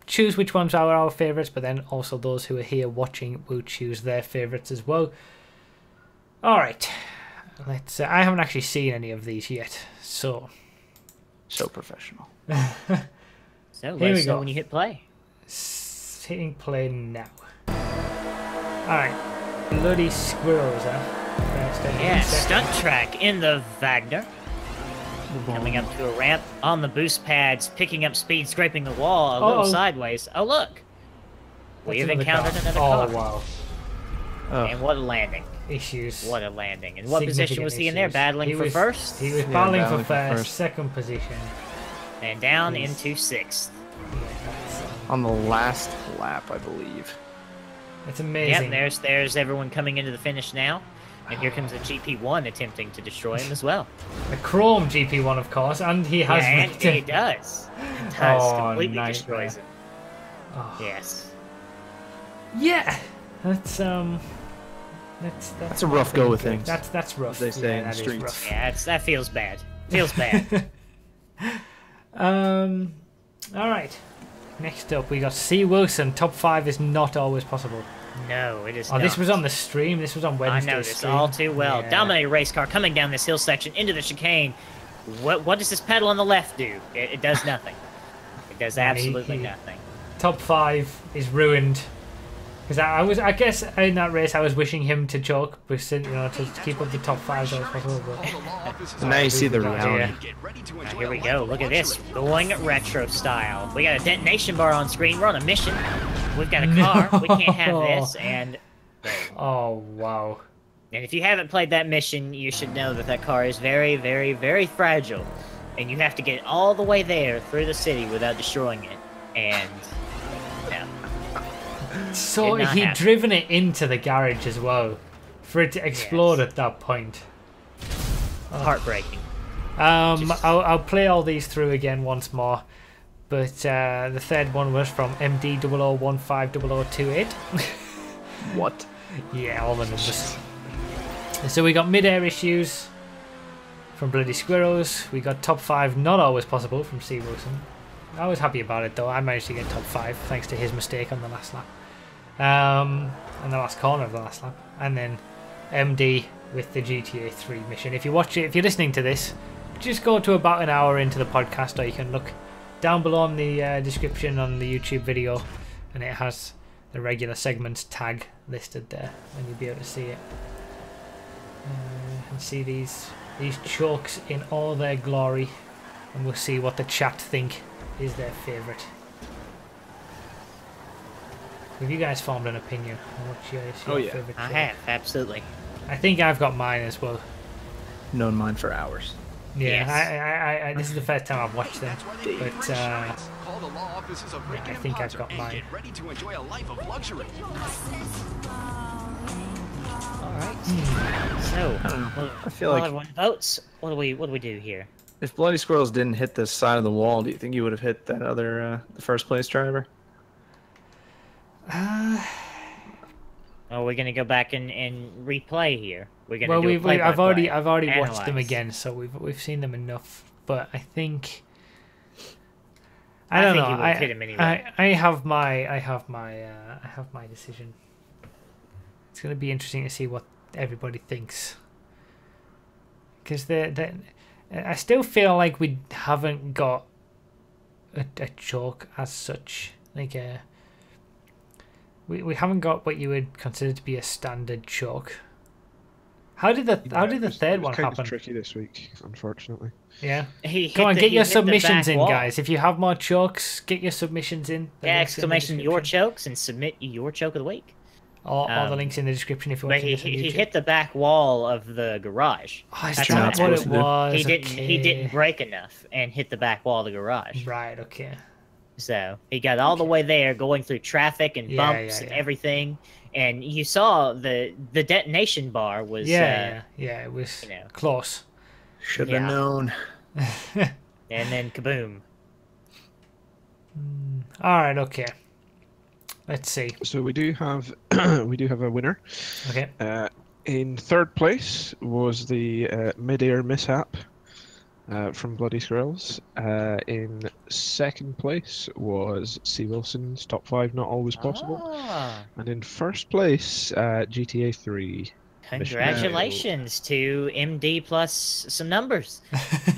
[SPEAKER 1] choose which ones are our favourites, but then also those who are here watching will choose their favourites as well. Alright, let's. I haven't actually seen any of these yet, so
[SPEAKER 2] professional.
[SPEAKER 3] So let us know when you hit play.
[SPEAKER 1] Hitting play now. Alright. Bloody squirrels, huh?
[SPEAKER 3] Stunt track in the Wagner. Coming up to a ramp on the boost pads, picking up speed, scraping the wall a little sideways. Oh, look. We have encountered another car.
[SPEAKER 1] Oh, wow.
[SPEAKER 3] And what a landing.
[SPEAKER 1] Issues.
[SPEAKER 3] What a landing. And what position was he in there? Battling for first?
[SPEAKER 1] He was battling for first, second position.
[SPEAKER 3] And down into sixth.
[SPEAKER 2] On the last lap, I believe.
[SPEAKER 1] It's amazing.
[SPEAKER 3] Yep, there's everyone coming into the finish now. And here comes the GP1 attempting to destroy him as well.
[SPEAKER 1] The Chrome GP1, of course, and he has...
[SPEAKER 3] Yeah, and he does. It does. Completely destroys him.
[SPEAKER 1] Oh.
[SPEAKER 3] Yes.
[SPEAKER 1] Yeah! That's
[SPEAKER 2] a rough go with things.
[SPEAKER 1] That's rough.
[SPEAKER 2] As they say in the streets.
[SPEAKER 3] Yeah, that feels bad. Feels bad.
[SPEAKER 1] Alright. Next up, we got C. Wilson. Top 5 is not always possible.
[SPEAKER 3] No, it is not.
[SPEAKER 1] This was on the stream. This was on Wednesday.
[SPEAKER 3] I know this all too well. Yeah. Dominator race car coming down this hill section into the chicane. What does this pedal on the left do? It does nothing. It does absolutely nothing.
[SPEAKER 1] Top 5 is ruined. Because I guess in that race I was wishing him to choke, but to keep up the top 5 as possible. But
[SPEAKER 2] now you see the reality.
[SPEAKER 3] Here we go. Look at this, going retro style. We got a detonation bar on screen. We're on a mission. We've got a car. We can't have this. And
[SPEAKER 1] oh wow!
[SPEAKER 3] And if you haven't played that mission, you should know that car is very, very, very fragile, and you have to get all the way there through the city without destroying it. And yeah.
[SPEAKER 1] So he'd driven it into the garage as well, for it to explode at that point.
[SPEAKER 3] Heartbreaking.
[SPEAKER 1] I'll play all these through again once more, but the third one was from MD00150028.
[SPEAKER 2] What?
[SPEAKER 1] Yeah, all the numbers. So we got mid-air issues from Bloody Squirrels. We got top 5 not always possible from C. Wilson. I was happy about it though. I managed to get top 5 thanks to his mistake on the last lap. And the last corner of the last lap. And then MD with the GTA 3 mission. If you watch it, if you're listening to this, just go to about an hour into the podcast, or you can look down below in the description on the YouTube video, and it has the regular segments tag listed there, and you'll be able to see it. And see these chokes in all their glory, and we'll see what the chat think is their favourite. Have you guys formed an opinion on what's your favourite choke?
[SPEAKER 3] I have, absolutely.
[SPEAKER 1] I think I've got mine as well.
[SPEAKER 2] Known mine for hours.
[SPEAKER 1] Yeah,
[SPEAKER 3] Yes.
[SPEAKER 1] I this is the first time I've watched them, but I think I've got mine.
[SPEAKER 4] Ready to enjoy a life of luxury.
[SPEAKER 3] All right. So,
[SPEAKER 2] I feel
[SPEAKER 3] while
[SPEAKER 2] like
[SPEAKER 3] everyone votes, what do we do here?
[SPEAKER 2] if Bloody Squirrels didn't hit this side of the wall, do you think you would have hit that other the first place driver?
[SPEAKER 3] Oh, we're gonna go back and replay here. We're gonna
[SPEAKER 1] Well,
[SPEAKER 3] do a play-by-play.
[SPEAKER 1] I've already watched them
[SPEAKER 3] Analyze.
[SPEAKER 1] again, so we've seen them enough. But I think
[SPEAKER 3] I
[SPEAKER 1] don't
[SPEAKER 3] think
[SPEAKER 1] know.
[SPEAKER 3] you would've hit him anyway.
[SPEAKER 1] I have my decision. It's gonna be interesting to see what everybody thinks, because I still feel like we haven't got a choke as such, like a. We haven't got what you would consider to be a standard choke. How did the third one
[SPEAKER 5] kind
[SPEAKER 1] happen?
[SPEAKER 5] of tricky this week, unfortunately.
[SPEAKER 1] Yeah.
[SPEAKER 3] He hit
[SPEAKER 1] Come on,
[SPEAKER 3] the-
[SPEAKER 1] get
[SPEAKER 3] he
[SPEAKER 1] your
[SPEAKER 3] hit the
[SPEAKER 1] submissions
[SPEAKER 3] back
[SPEAKER 1] in,
[SPEAKER 3] wall.
[SPEAKER 1] guys. If you have more chokes, get your submissions in. The
[SPEAKER 3] Yeah,
[SPEAKER 1] links in the
[SPEAKER 3] exclamation your
[SPEAKER 1] description.
[SPEAKER 3] chokes and submit your choke of the week.
[SPEAKER 1] Or the
[SPEAKER 3] Um,
[SPEAKER 1] links in the description if you
[SPEAKER 3] But
[SPEAKER 1] want to
[SPEAKER 3] he hit the back wall of the garage.
[SPEAKER 1] Oh, is
[SPEAKER 3] That's
[SPEAKER 1] that
[SPEAKER 3] how
[SPEAKER 1] what
[SPEAKER 3] it's
[SPEAKER 1] it
[SPEAKER 2] supposed to do.
[SPEAKER 1] was?
[SPEAKER 3] He didn't
[SPEAKER 1] Okay.
[SPEAKER 3] break enough and hit the back wall of the garage.
[SPEAKER 1] Right, okay.
[SPEAKER 3] So he got all the way there, going through traffic and
[SPEAKER 1] Yeah,
[SPEAKER 3] bumps
[SPEAKER 1] yeah,
[SPEAKER 3] and
[SPEAKER 1] yeah.
[SPEAKER 3] everything. And you saw the detonation bar was
[SPEAKER 1] Yeah, it was
[SPEAKER 3] you know.
[SPEAKER 1] close.
[SPEAKER 2] Should
[SPEAKER 3] Yeah.
[SPEAKER 2] have known.
[SPEAKER 3] and then kaboom.
[SPEAKER 1] Alright, okay. Let's see.
[SPEAKER 5] So we do have we do have a winner.
[SPEAKER 1] Okay.
[SPEAKER 5] In third place was the mid-air mishap from Bloody Squirrels. In second place was C. Wilson's Top 5 Not Always Possible.
[SPEAKER 3] Ah,
[SPEAKER 5] And in first place, GTA 3.
[SPEAKER 3] congratulations to MD plus some numbers.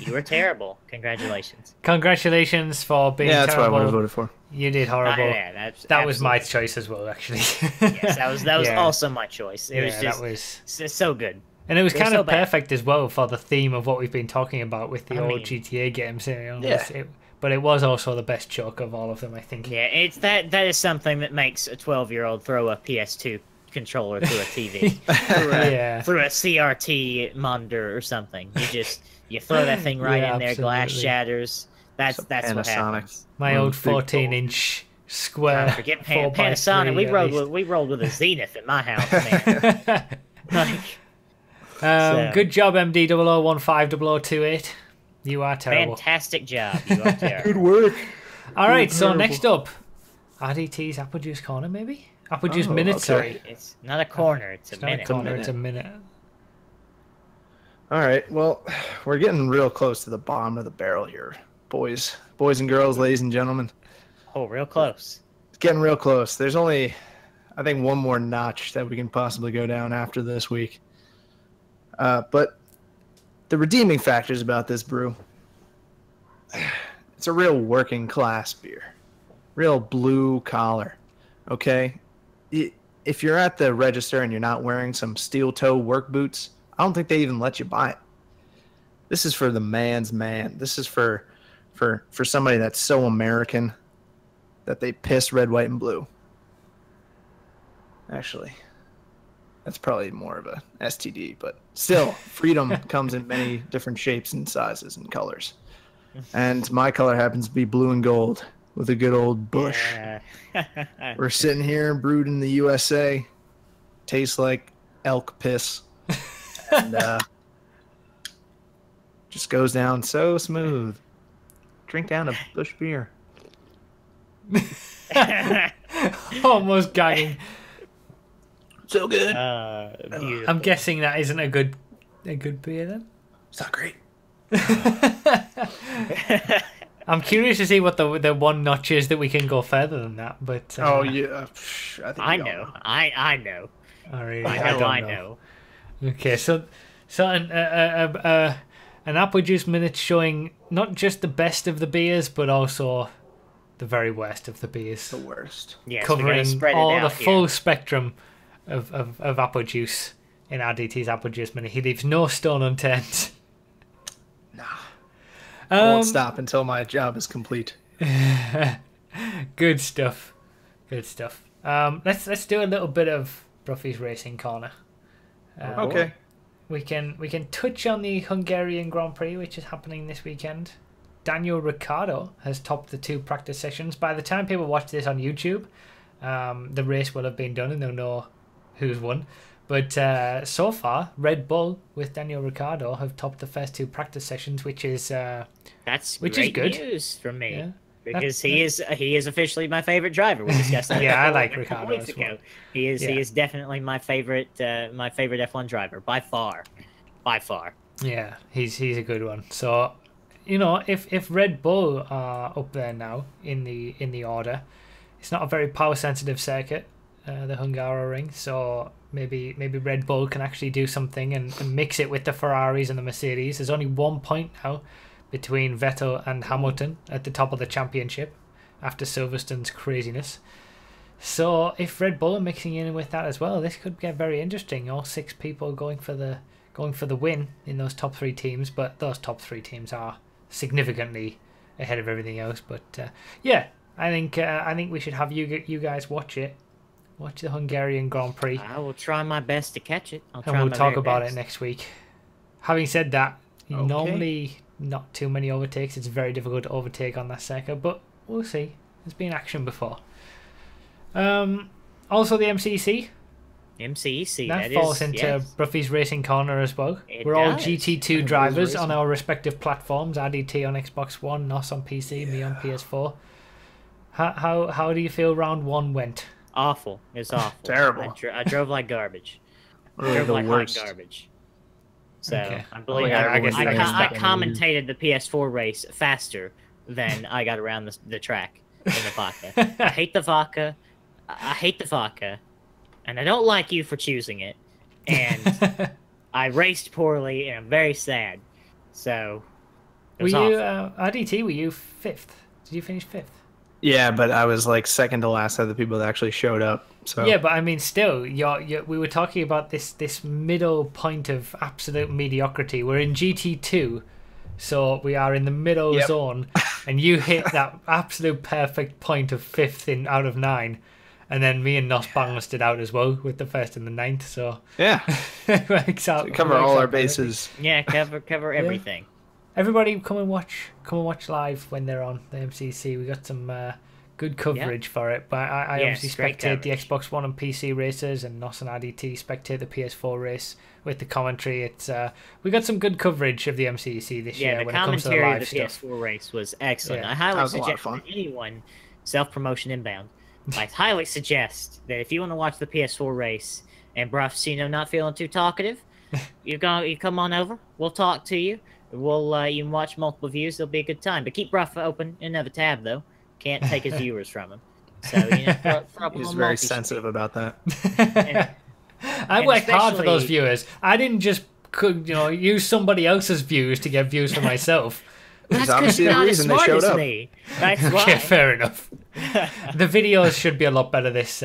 [SPEAKER 3] You were terrible. Congratulations.
[SPEAKER 1] Congratulations for being
[SPEAKER 2] Yeah, that's what I would have
[SPEAKER 1] terrible.
[SPEAKER 2] voted for.
[SPEAKER 1] You did horrible.
[SPEAKER 3] Yeah,
[SPEAKER 1] That was my
[SPEAKER 3] absolutely.
[SPEAKER 1] choice as well, actually.
[SPEAKER 3] Yes, that was
[SPEAKER 1] Yeah.
[SPEAKER 3] also my choice. It was
[SPEAKER 1] Yeah,
[SPEAKER 3] just
[SPEAKER 1] that was...
[SPEAKER 3] so good.
[SPEAKER 1] And it was
[SPEAKER 3] They're
[SPEAKER 1] kind
[SPEAKER 3] so
[SPEAKER 1] of
[SPEAKER 3] bad.
[SPEAKER 1] perfect as well for the theme of what we've been talking about with the
[SPEAKER 3] I
[SPEAKER 1] old
[SPEAKER 3] mean-
[SPEAKER 1] GTA games. You know,
[SPEAKER 2] Yeah.
[SPEAKER 1] but it was also the best choke of all of them, I think.
[SPEAKER 3] Yeah, it's that is something that makes a 12-year-old throw a PS2 controller through a TV,
[SPEAKER 1] Yeah.
[SPEAKER 3] through a CRT monitor or something. You throw that thing right
[SPEAKER 1] Yeah,
[SPEAKER 3] in there, glass
[SPEAKER 1] absolutely.
[SPEAKER 3] shatters. That's what
[SPEAKER 2] Panasonic.
[SPEAKER 3] happens.
[SPEAKER 1] My
[SPEAKER 2] One
[SPEAKER 1] old
[SPEAKER 2] big
[SPEAKER 1] 14-inch square.
[SPEAKER 3] Forget
[SPEAKER 1] 4x3
[SPEAKER 3] Panasonic. We
[SPEAKER 1] at
[SPEAKER 3] rolled
[SPEAKER 1] least.
[SPEAKER 3] we rolled with a Zenith in my house, man. Like, So-
[SPEAKER 1] Good job, MD00150028. You are terrible.
[SPEAKER 3] fantastic job. You are terrible.
[SPEAKER 2] work.
[SPEAKER 1] All right, so
[SPEAKER 2] terrible.
[SPEAKER 1] next up, RDT's Apple Juice Corner, maybe? Apple Juice
[SPEAKER 2] Oh,
[SPEAKER 1] Minute,
[SPEAKER 2] okay.
[SPEAKER 1] sorry.
[SPEAKER 3] It's not a corner. It's a
[SPEAKER 1] It's not a
[SPEAKER 3] minute.
[SPEAKER 1] corner,
[SPEAKER 2] minute.
[SPEAKER 1] it's a minute.
[SPEAKER 2] All right. Well, we're getting real close to the bottom of the barrel here, boys and girls, ladies and gentlemen.
[SPEAKER 3] Oh, real close.
[SPEAKER 2] It's getting real close. There's only, I think, one more notch that we can possibly go down after this week. But the redeeming factors about this brew, it's a real working class beer, real blue collar. Okay, if you're at the register and you're not wearing some steel toe work boots, I don't think they even let you buy it. This is for the man's man. This is for somebody that's so American that they piss red, white, and blue. Actually, that's probably more of a STD, but still, freedom comes in many different shapes and sizes and colors. And my color happens to be blue and gold with a good old bush.
[SPEAKER 3] Yeah.
[SPEAKER 2] We're sitting here brewed in the USA. Tastes like elk piss. And just goes down so smooth. Drink down a bush beer.
[SPEAKER 1] Almost gagging.
[SPEAKER 2] So good.
[SPEAKER 3] Beautiful.
[SPEAKER 1] I'm guessing that isn't a good beer then.
[SPEAKER 2] It's not great.
[SPEAKER 1] I'm curious to see what the one notch is that we can go further than that. But
[SPEAKER 2] Oh yeah, I think
[SPEAKER 3] I
[SPEAKER 2] we all
[SPEAKER 3] know. I know.
[SPEAKER 1] I really,
[SPEAKER 3] I
[SPEAKER 1] don't
[SPEAKER 3] know.
[SPEAKER 1] Okay, so an apple juice minute showing not just the best of the beers, but also the very worst of the beers,
[SPEAKER 2] The worst.
[SPEAKER 3] Yes, we gotta
[SPEAKER 1] covering
[SPEAKER 3] spread it
[SPEAKER 1] all
[SPEAKER 3] out
[SPEAKER 1] the
[SPEAKER 3] here.
[SPEAKER 1] full spectrum of apple juice in RDT's apple juice mini. He leaves no stone unturned.
[SPEAKER 2] Nah. I won't
[SPEAKER 1] Um,
[SPEAKER 2] stop until my job is complete.
[SPEAKER 1] Good stuff. Good stuff. Let's do a little bit of Bruffy's Racing Corner.
[SPEAKER 2] Okay.
[SPEAKER 1] We can touch on the Hungarian Grand Prix, which is happening this weekend. Daniel Ricciardo has topped the 2 practice sessions. By the time people watch this on YouTube, the race will have been done and they'll know who's won. But so far, Red Bull with Daniel Ricciardo have topped the first 2 practice sessions, which is
[SPEAKER 3] That's
[SPEAKER 1] which is
[SPEAKER 3] great
[SPEAKER 1] good.
[SPEAKER 3] news for me.
[SPEAKER 1] Yeah.
[SPEAKER 3] Because he is officially my favorite driver. We discussed that.
[SPEAKER 1] Yeah, I
[SPEAKER 3] a couple
[SPEAKER 1] like Ricciardo
[SPEAKER 3] weeks
[SPEAKER 1] as well.
[SPEAKER 3] ago. He is definitely my favorite F1 driver by far.
[SPEAKER 1] Yeah, he's a good one. So, you know, if Red Bull are up there now in the order, it's not a very power sensitive circuit, the Hungaroring. So maybe Red Bull can actually do something and mix it with the Ferraris and the Mercedes. There's only 1 point now between Vettel and Hamilton at the top of the championship after Silverstone's craziness. So if Red Bull are mixing in with that as well, this could get very interesting. All 6 people going for the win in those top 3 teams, but those top 3 teams are significantly ahead of everything else. But yeah, I think we should have you guys watch it. Watch the Hungarian Grand Prix,
[SPEAKER 3] I will try my best to catch it.
[SPEAKER 1] and we'll talk about it next week. Having said that,
[SPEAKER 2] Okay.
[SPEAKER 1] normally not too many overtakes. It's very difficult to overtake on that circuit, but we'll see. There's been action before. Also the MCC.
[SPEAKER 3] MCEC.
[SPEAKER 1] That
[SPEAKER 3] That
[SPEAKER 1] falls
[SPEAKER 3] is,
[SPEAKER 1] into
[SPEAKER 3] yes.
[SPEAKER 1] Bruffy's Racing Corner as well.
[SPEAKER 3] It
[SPEAKER 1] We're all
[SPEAKER 3] does.
[SPEAKER 1] GT2
[SPEAKER 2] Bruffy's
[SPEAKER 1] drivers on
[SPEAKER 2] Racing.
[SPEAKER 1] our respective platforms. RDT on Xbox One, Nos on PC, me on PS4. How do you feel round 1 went?
[SPEAKER 3] Awful. It's awful.
[SPEAKER 2] Terrible.
[SPEAKER 3] I drove like garbage.
[SPEAKER 2] Really
[SPEAKER 3] Drove
[SPEAKER 2] the
[SPEAKER 3] like
[SPEAKER 2] worst.
[SPEAKER 3] hot garbage. So
[SPEAKER 1] Okay.
[SPEAKER 3] I believe
[SPEAKER 2] yeah,
[SPEAKER 3] I,
[SPEAKER 1] guess
[SPEAKER 3] I,
[SPEAKER 1] that
[SPEAKER 3] I,
[SPEAKER 1] is-
[SPEAKER 3] commentated the PS4 race faster than I got around the track in the vodka. I hate the vodka. I hate the vodka, and I don't like you for choosing it. And I raced poorly, and I'm very sad. So it
[SPEAKER 1] Were
[SPEAKER 3] was
[SPEAKER 1] you
[SPEAKER 3] awful.
[SPEAKER 1] RDT? Were you 5th? Did you finish 5th?
[SPEAKER 2] Yeah, but I was like second to last of the people that actually showed up. So
[SPEAKER 1] Yeah, but I mean, still, we were talking about this middle point of absolute mediocrity. We're in GT2, so we are in the middle
[SPEAKER 2] Yep.
[SPEAKER 1] zone, and you hit that absolute perfect point of 5th out of 9, and then me and Nos balanced it out as well with the 1st and the 9th. So
[SPEAKER 2] yeah,
[SPEAKER 1] it works out.
[SPEAKER 2] we cover
[SPEAKER 1] works
[SPEAKER 2] all our
[SPEAKER 1] out perfect.
[SPEAKER 2] bases.
[SPEAKER 3] Yeah, cover everything.
[SPEAKER 1] Everybody, come and watch live when they're on the MCC. We got some good coverage for it. But I
[SPEAKER 3] Yes,
[SPEAKER 1] obviously
[SPEAKER 3] great
[SPEAKER 1] spectate the
[SPEAKER 3] coverage.
[SPEAKER 1] Xbox One and PC races, and Nos and RDT spectate the PS4 race with the commentary. It's we got some good coverage of the MCC this
[SPEAKER 3] Yeah,
[SPEAKER 1] year
[SPEAKER 3] the
[SPEAKER 1] when it comes to the
[SPEAKER 3] commentary
[SPEAKER 1] live
[SPEAKER 3] of the
[SPEAKER 1] stuff.
[SPEAKER 3] PS4 race was excellent.
[SPEAKER 1] Yeah,
[SPEAKER 3] I highly
[SPEAKER 2] that was a lot of
[SPEAKER 3] suggest
[SPEAKER 2] fun.
[SPEAKER 3] that anyone self-promotion inbound. I highly suggest that if you want to watch the PS4 race and Bruff's, not feeling too talkative, you come on over. We'll talk to you. We'll you can watch multiple views. It'll be a good time. But keep Bruff open in another tab though. Can't take his viewers from him. So throw up
[SPEAKER 2] He's
[SPEAKER 3] on
[SPEAKER 2] very
[SPEAKER 3] multi-stream.
[SPEAKER 2] sensitive about that.
[SPEAKER 3] And-
[SPEAKER 1] I
[SPEAKER 3] and
[SPEAKER 1] worked hard for those
[SPEAKER 3] especially-
[SPEAKER 1] viewers. I didn't just use somebody else's views to get views for myself.
[SPEAKER 3] That's 'cause
[SPEAKER 2] obviously
[SPEAKER 3] you're
[SPEAKER 2] a
[SPEAKER 3] not as
[SPEAKER 2] reason they
[SPEAKER 3] smart
[SPEAKER 2] showed
[SPEAKER 3] as
[SPEAKER 2] up.
[SPEAKER 3] me. That's
[SPEAKER 1] Okay,
[SPEAKER 3] why.
[SPEAKER 1] fair enough. The videos should be a lot better this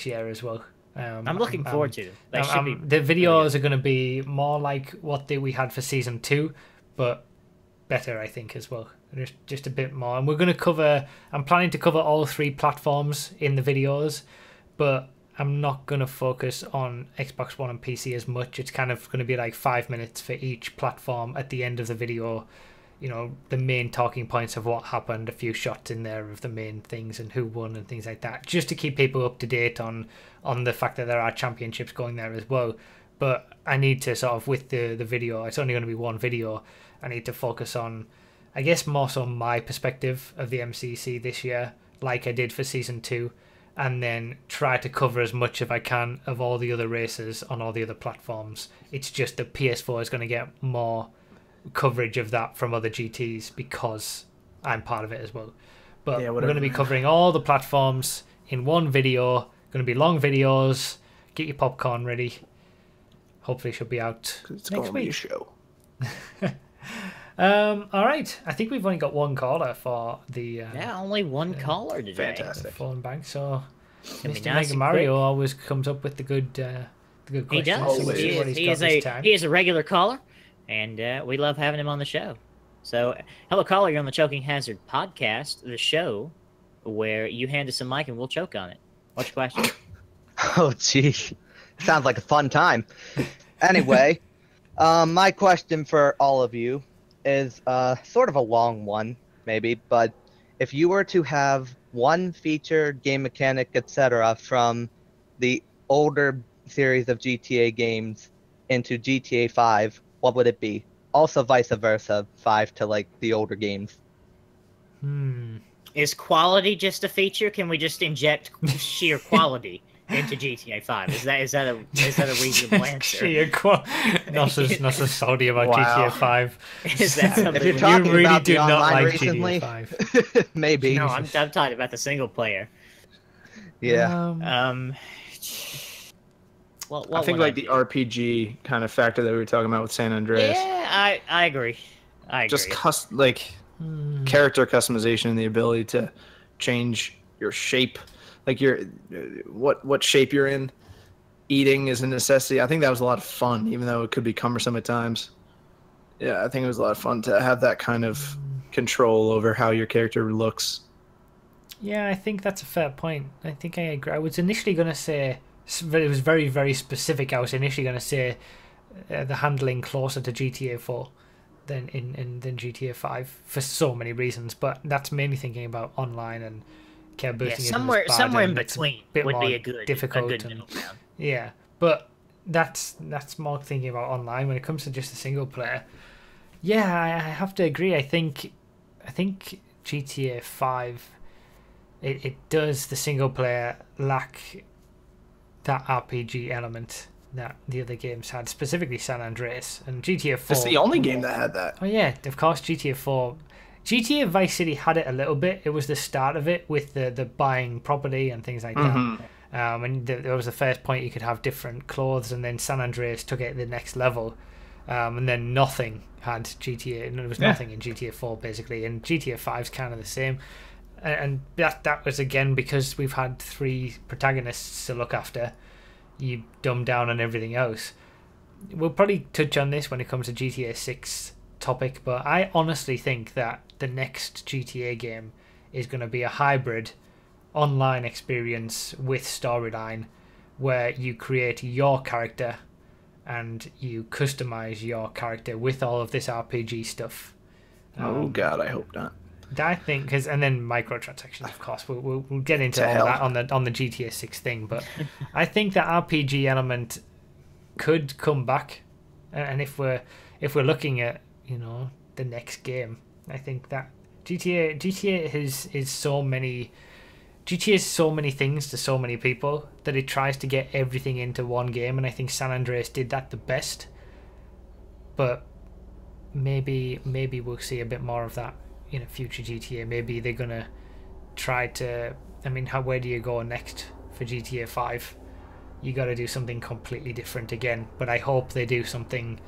[SPEAKER 1] year as well.
[SPEAKER 3] I'm looking forward to them. They should be
[SPEAKER 1] the videos are going to be more like what we had for season 2, but better, I think, as well. Just a bit more. And we're going to cover. I'm planning to cover all 3 platforms in the videos, but I'm not going to focus on Xbox One and PC as much. It's kind of going to be like 5 minutes for each platform at the end of the video. The main talking points of what happened, a few shots in there of the main things and who won and things like that, just to keep people up to date on the fact that there are championships going there as well. But I need to sort of, with the video, it's only going to be one video, I need to focus on, I guess, more so my perspective of the MCC this year, like I did for season 2, and then try to cover as much as I can of all the other races on all the other platforms. It's just that PS4 is going to get more coverage of that from other GTs because I'm part of it as well. But
[SPEAKER 2] Yeah,
[SPEAKER 1] we're
[SPEAKER 2] whatever,
[SPEAKER 1] going to be
[SPEAKER 2] man.
[SPEAKER 1] covering all the platforms in one video. Going to be long videos. Get your popcorn ready. Hopefully, it should be out
[SPEAKER 2] It's
[SPEAKER 1] next
[SPEAKER 2] going to be a
[SPEAKER 1] week.
[SPEAKER 2] show.
[SPEAKER 1] All right. I think we've only got one caller for the
[SPEAKER 3] only one caller today.
[SPEAKER 2] Fantastic.
[SPEAKER 1] phone bank. So
[SPEAKER 3] Can be
[SPEAKER 1] Mr.
[SPEAKER 3] nice
[SPEAKER 1] Mega
[SPEAKER 3] and
[SPEAKER 1] Mario
[SPEAKER 3] quick.
[SPEAKER 1] always comes up with the good questions.
[SPEAKER 3] He does.
[SPEAKER 1] So we'll see what he's got this time.
[SPEAKER 3] He is a regular caller, and we love having him on the show. So, hello, caller. You're on the Choking Hazard podcast, the show where you hand us a mic and we'll choke on it. What's your question?
[SPEAKER 6] Oh, geez. Sounds like a fun time. Anyway, my question for all of you is sort of a long one, maybe, but if you were to have one feature, game mechanic, etc., from the older series of GTA games into GTA 5, what would it be? Also vice versa, 5 to, like, the older games.
[SPEAKER 3] Is quality just a feature? Can we just inject sheer quality into GTA 5? Is that a reasonable answer?
[SPEAKER 1] Not so salty about
[SPEAKER 2] Wow.
[SPEAKER 1] GTA 5.
[SPEAKER 3] Is that something?
[SPEAKER 6] If you're
[SPEAKER 1] You
[SPEAKER 6] talking
[SPEAKER 1] really
[SPEAKER 6] about
[SPEAKER 1] do
[SPEAKER 6] the
[SPEAKER 1] not
[SPEAKER 6] online
[SPEAKER 1] like
[SPEAKER 6] recently,
[SPEAKER 1] GTA 5.
[SPEAKER 6] maybe.
[SPEAKER 3] No, I'm talking about the single player.
[SPEAKER 6] Yeah.
[SPEAKER 3] What
[SPEAKER 2] I think
[SPEAKER 3] would
[SPEAKER 2] like the RPG kind of factor that we were talking about with San Andreas.
[SPEAKER 3] Yeah, I agree. I agree.
[SPEAKER 2] Just character customization and the ability to change your shape, like what shape you're in. Eating is a necessity. I think that was a lot of fun, even though it could be cumbersome at times. Yeah, I think it was a lot of fun to have that kind of control over how your character looks.
[SPEAKER 1] Yeah, I think that's a fair point. I think I agree. I was initially going to say, but it was very, very specific. I was initially going to say the handling closer to GTA 4 than than GTA 5 for so many reasons. But that's mainly thinking about online and care boosting.
[SPEAKER 3] somewhere in between would be a good
[SPEAKER 1] difficult
[SPEAKER 3] middle ground.
[SPEAKER 1] Yeah, but that's more thinking about online. When it comes to just a single player, yeah, I have to agree. I think GTA 5 it does the single player lack that RPG element that the other games had, specifically San Andreas and GTA 4.
[SPEAKER 2] It's the only game that had that.
[SPEAKER 1] Oh yeah, of course, GTA 4. GTA Vice City had it a little bit. It was the start of it with the buying property and things like that. And there was the first point you could have different clothes, and then San Andreas took it to the next level. And then nothing had GTA, and there was nothing in GTA 4 basically, and GTA 5 is kind of the same. And that was again because we've had 3 protagonists to look after. You dumb down on everything else. We'll probably touch on this when it comes to GTA 6 topic, but I honestly think that the next GTA game is going to be a hybrid online experience with storyline where you create your character and you customize your character with all of this RPG stuff.
[SPEAKER 2] Oh God, I hope not.
[SPEAKER 1] I think and then microtransactions, of course. We'll get into all that on the GTA 6 thing, but I think the RPG element could come back, and if we're looking at the next game, I think that GTA is so many things to so many people that it tries to get everything into one game, and I think San Andreas did that the best. But maybe we'll see a bit more of that in a future GTA. Maybe they're gonna try to. I mean, where do you go next for GTA 5? You got to do something completely different again. But I hope they do something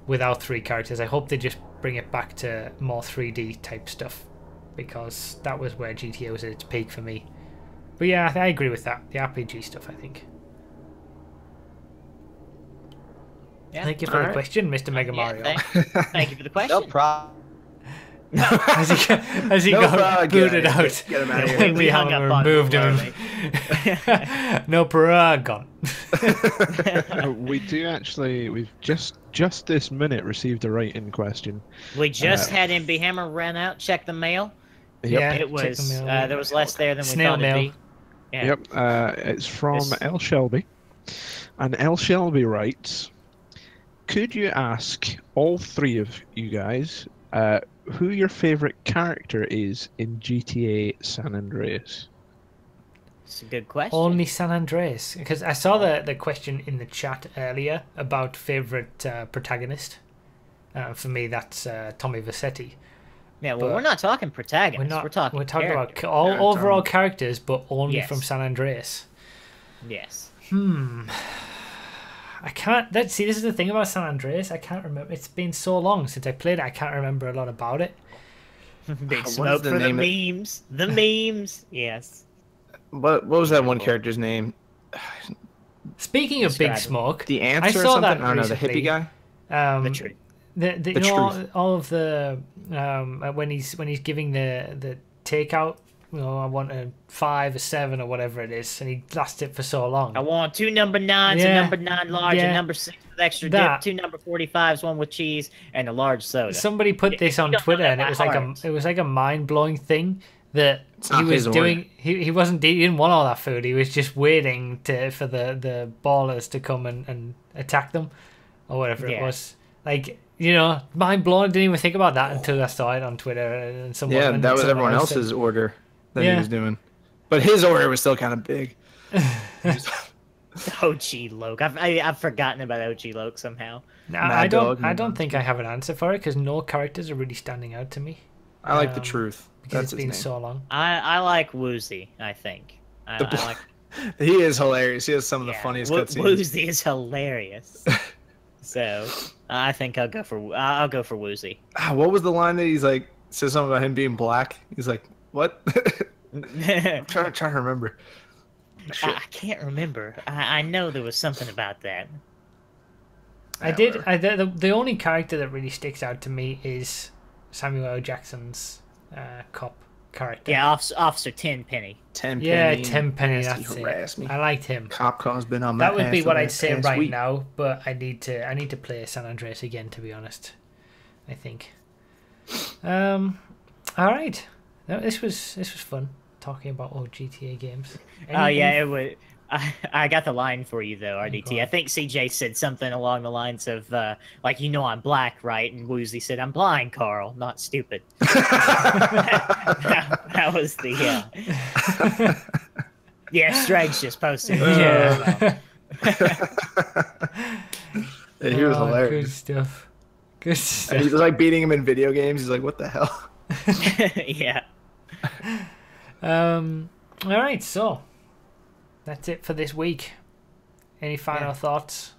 [SPEAKER 1] without 3 characters. I hope they just bring it back to more 3D type stuff, because that was where GTA was at its peak for me. But yeah, I agree with that. The RPG stuff, I think.
[SPEAKER 3] Yeah.
[SPEAKER 1] Thank you for the question, Mr. Mega Mario.
[SPEAKER 3] Thank you for the question.
[SPEAKER 6] No problem.
[SPEAKER 1] Has he
[SPEAKER 2] No
[SPEAKER 1] got
[SPEAKER 2] problem.
[SPEAKER 1] booted
[SPEAKER 2] Get
[SPEAKER 1] out?
[SPEAKER 2] him out of here.
[SPEAKER 1] And we
[SPEAKER 3] hung
[SPEAKER 1] haven't
[SPEAKER 3] up on
[SPEAKER 1] removed
[SPEAKER 3] him,
[SPEAKER 1] him. No paragon.
[SPEAKER 5] We do actually. We've just this minute received a write-in question.
[SPEAKER 3] We just had MB Hammer run out, check the mail.
[SPEAKER 1] Yeah,
[SPEAKER 3] It
[SPEAKER 1] check
[SPEAKER 3] was
[SPEAKER 1] the mail.
[SPEAKER 3] there was less there than we
[SPEAKER 1] Snail
[SPEAKER 3] thought
[SPEAKER 1] mail.
[SPEAKER 3] it'd be. Yeah.
[SPEAKER 5] Yep, it's from
[SPEAKER 3] This-
[SPEAKER 5] L. Shelby. And L. Shelby writes, could you ask all 3 of you guys who your favorite character is in GTA San Andreas?
[SPEAKER 3] It's a good question.
[SPEAKER 1] Only San Andreas, because I saw the question in the chat earlier about favorite protagonist. For me, that's Tommy Vercetti.
[SPEAKER 3] Yeah, well,
[SPEAKER 1] but
[SPEAKER 3] we're not talking protagonists. We're talking
[SPEAKER 1] about
[SPEAKER 3] character.
[SPEAKER 1] all overall characters, but only
[SPEAKER 3] Yes.
[SPEAKER 1] from San Andreas.
[SPEAKER 3] Yes.
[SPEAKER 1] I can't. See, this is the thing about San Andreas. I can't remember. It's been so long since I played it. I can't remember a lot about it.
[SPEAKER 3] Big
[SPEAKER 2] What is
[SPEAKER 3] smoke
[SPEAKER 2] the
[SPEAKER 3] for the
[SPEAKER 2] name
[SPEAKER 3] memes. The memes. Yes.
[SPEAKER 2] What was that one character's name?
[SPEAKER 1] Speaking of Big
[SPEAKER 3] Describe it.
[SPEAKER 1] Smoke,
[SPEAKER 2] The
[SPEAKER 1] I
[SPEAKER 2] Answer or
[SPEAKER 1] saw
[SPEAKER 2] something?
[SPEAKER 1] that
[SPEAKER 2] I don't know, the
[SPEAKER 1] recently.
[SPEAKER 2] hippie guy?
[SPEAKER 3] The truth.
[SPEAKER 1] You
[SPEAKER 2] The
[SPEAKER 1] know,
[SPEAKER 2] truth.
[SPEAKER 1] all of the when he's giving the takeout. You know, I want a 5, a 7, or whatever it is, and he lasts it for so long.
[SPEAKER 3] I want 2 number 9s,
[SPEAKER 1] Yeah.
[SPEAKER 3] a number 9 large,
[SPEAKER 1] Yeah.
[SPEAKER 3] a number 6 with extra
[SPEAKER 1] That.
[SPEAKER 3] dip, 2 number 45s, 1 with cheese, and a large soda.
[SPEAKER 1] Somebody put this on
[SPEAKER 3] you don't know
[SPEAKER 1] Twitter,
[SPEAKER 3] that
[SPEAKER 1] and it
[SPEAKER 3] by
[SPEAKER 1] was like a
[SPEAKER 3] heart.
[SPEAKER 1] mind blowing thing that
[SPEAKER 2] It's not
[SPEAKER 1] he was
[SPEAKER 2] his order.
[SPEAKER 1] doing. He didn't want all that food. He was just waiting for the ballers to come and attack them, or whatever it
[SPEAKER 3] Yeah.
[SPEAKER 1] was. Like, you know, mind blown. I didn't even think about that until I saw it on Twitter, and someone.
[SPEAKER 2] Yeah,
[SPEAKER 1] and
[SPEAKER 2] that was
[SPEAKER 1] someone
[SPEAKER 2] everyone
[SPEAKER 1] else said-
[SPEAKER 2] else's order that
[SPEAKER 1] Yeah.
[SPEAKER 2] he was doing. But his order was still kind of big.
[SPEAKER 3] OG Loke. I've forgotten about OG Loke somehow.
[SPEAKER 1] No,
[SPEAKER 2] Mad
[SPEAKER 1] I
[SPEAKER 2] Dog,
[SPEAKER 1] don't. I
[SPEAKER 2] Mad
[SPEAKER 1] don't
[SPEAKER 2] Dog.
[SPEAKER 1] think I have an answer for it because no characters are really standing out to me
[SPEAKER 2] I like the
[SPEAKER 1] Um,
[SPEAKER 2] truth.
[SPEAKER 1] because
[SPEAKER 2] That's
[SPEAKER 1] it's
[SPEAKER 2] his
[SPEAKER 1] been
[SPEAKER 2] name.
[SPEAKER 1] so long.
[SPEAKER 3] I like Woozy, I think. I like
[SPEAKER 2] He is hilarious. He has some of the funniest cutscenes.
[SPEAKER 3] Woozy is hilarious. So I think I'll go for Woozy.
[SPEAKER 2] What was the line that he's like says something about him being black? He's like, "What?" I'm trying to remember. Shit.
[SPEAKER 3] I can't remember. I know there was something about that.
[SPEAKER 1] I did. The only character that really sticks out to me is Samuel L. Jackson's cop character.
[SPEAKER 3] Yeah, Officer Tenpenny.
[SPEAKER 2] Tenpenny.
[SPEAKER 1] Yeah, Tenpenny.
[SPEAKER 2] Nasty
[SPEAKER 1] That's
[SPEAKER 2] harass
[SPEAKER 1] it.
[SPEAKER 2] me.
[SPEAKER 1] I liked him.
[SPEAKER 2] Cop car's been on my
[SPEAKER 1] That would be
[SPEAKER 2] ass
[SPEAKER 1] what
[SPEAKER 2] the
[SPEAKER 1] I'd say
[SPEAKER 2] past
[SPEAKER 1] right
[SPEAKER 2] week.
[SPEAKER 1] now, but I need to play San Andreas again, to be honest. I think. All right. No, this was fun talking about old GTA games.
[SPEAKER 3] Oh yeah, it would. I got the line for you though, RDT.
[SPEAKER 1] on.
[SPEAKER 3] I think CJ said something along the lines of like, I'm black, right? And Woozy said, "I'm blind, Carl, not stupid." that was the yeah. Straig's just posted. Yeah.
[SPEAKER 2] Yeah, he was
[SPEAKER 1] Good
[SPEAKER 2] hilarious.
[SPEAKER 1] stuff. Good stuff.
[SPEAKER 2] And he's like beating him in video games. He's like, "What the hell?"
[SPEAKER 3] Yeah.
[SPEAKER 1] All right, so that's it for this week. Any final thoughts?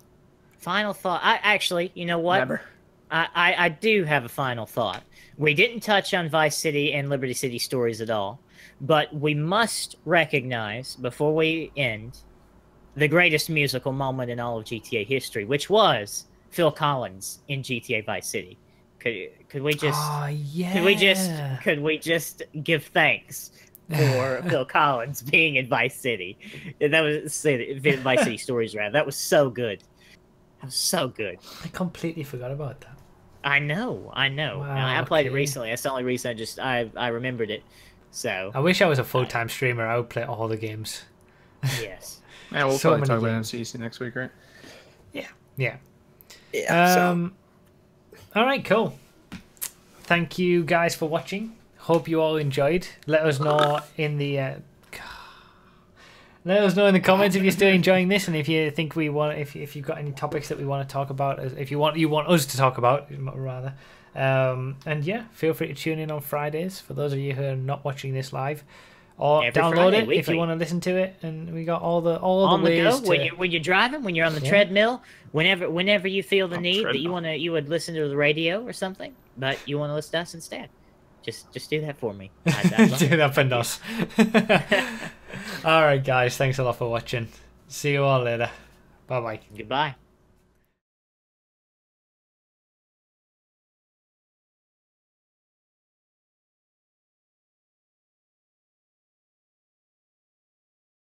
[SPEAKER 3] Final thought. I actually, you know what?
[SPEAKER 2] Never.
[SPEAKER 3] I do have a final thought. We didn't touch on Vice City and Liberty City stories at all, but we must recognize, before we end, the greatest musical moment in all of GTA history, which was Phil Collins in GTA Vice City. Could we just
[SPEAKER 1] Oh, yeah.
[SPEAKER 3] could we just give thanks for Phil Collins being in Vice City? That was Vice City stories, rather. That was so good. That was so good.
[SPEAKER 1] I completely forgot about that.
[SPEAKER 3] I know.
[SPEAKER 1] Wow,
[SPEAKER 3] I played it
[SPEAKER 1] okay.
[SPEAKER 3] recently. That's the only reason I remembered it. So
[SPEAKER 1] I wish I was a full-time streamer. I would play all the games.
[SPEAKER 3] yes.
[SPEAKER 2] Man, we'll
[SPEAKER 1] So
[SPEAKER 2] probably talk
[SPEAKER 1] many
[SPEAKER 2] about MCC next week, right?
[SPEAKER 1] Yeah.
[SPEAKER 2] Yeah.
[SPEAKER 1] All right, cool. Thank you guys for watching. Hope you all enjoyed. Let us know in the comments if you're still enjoying this, and if you think if you've got any topics that we want to talk about, if you want us to talk about, rather. And yeah, feel free to tune in on Fridays for those of you who are not watching this live, or
[SPEAKER 3] Every
[SPEAKER 1] download
[SPEAKER 3] Friday,
[SPEAKER 1] it if
[SPEAKER 3] weekly.
[SPEAKER 1] you want to listen to it. And we got all the
[SPEAKER 3] On the
[SPEAKER 1] ways
[SPEAKER 3] go
[SPEAKER 1] to.
[SPEAKER 3] when you're driving, when you're on the
[SPEAKER 1] Yeah.
[SPEAKER 3] treadmill, whenever you feel the need that
[SPEAKER 2] treadmill.
[SPEAKER 3] you would listen to the radio or something, but you want to listen to us instead. Just do that for me. I'd love
[SPEAKER 1] Do
[SPEAKER 3] it.
[SPEAKER 1] that for nos. All right, guys. Thanks a lot for watching. See you all later. Bye bye.
[SPEAKER 3] Goodbye.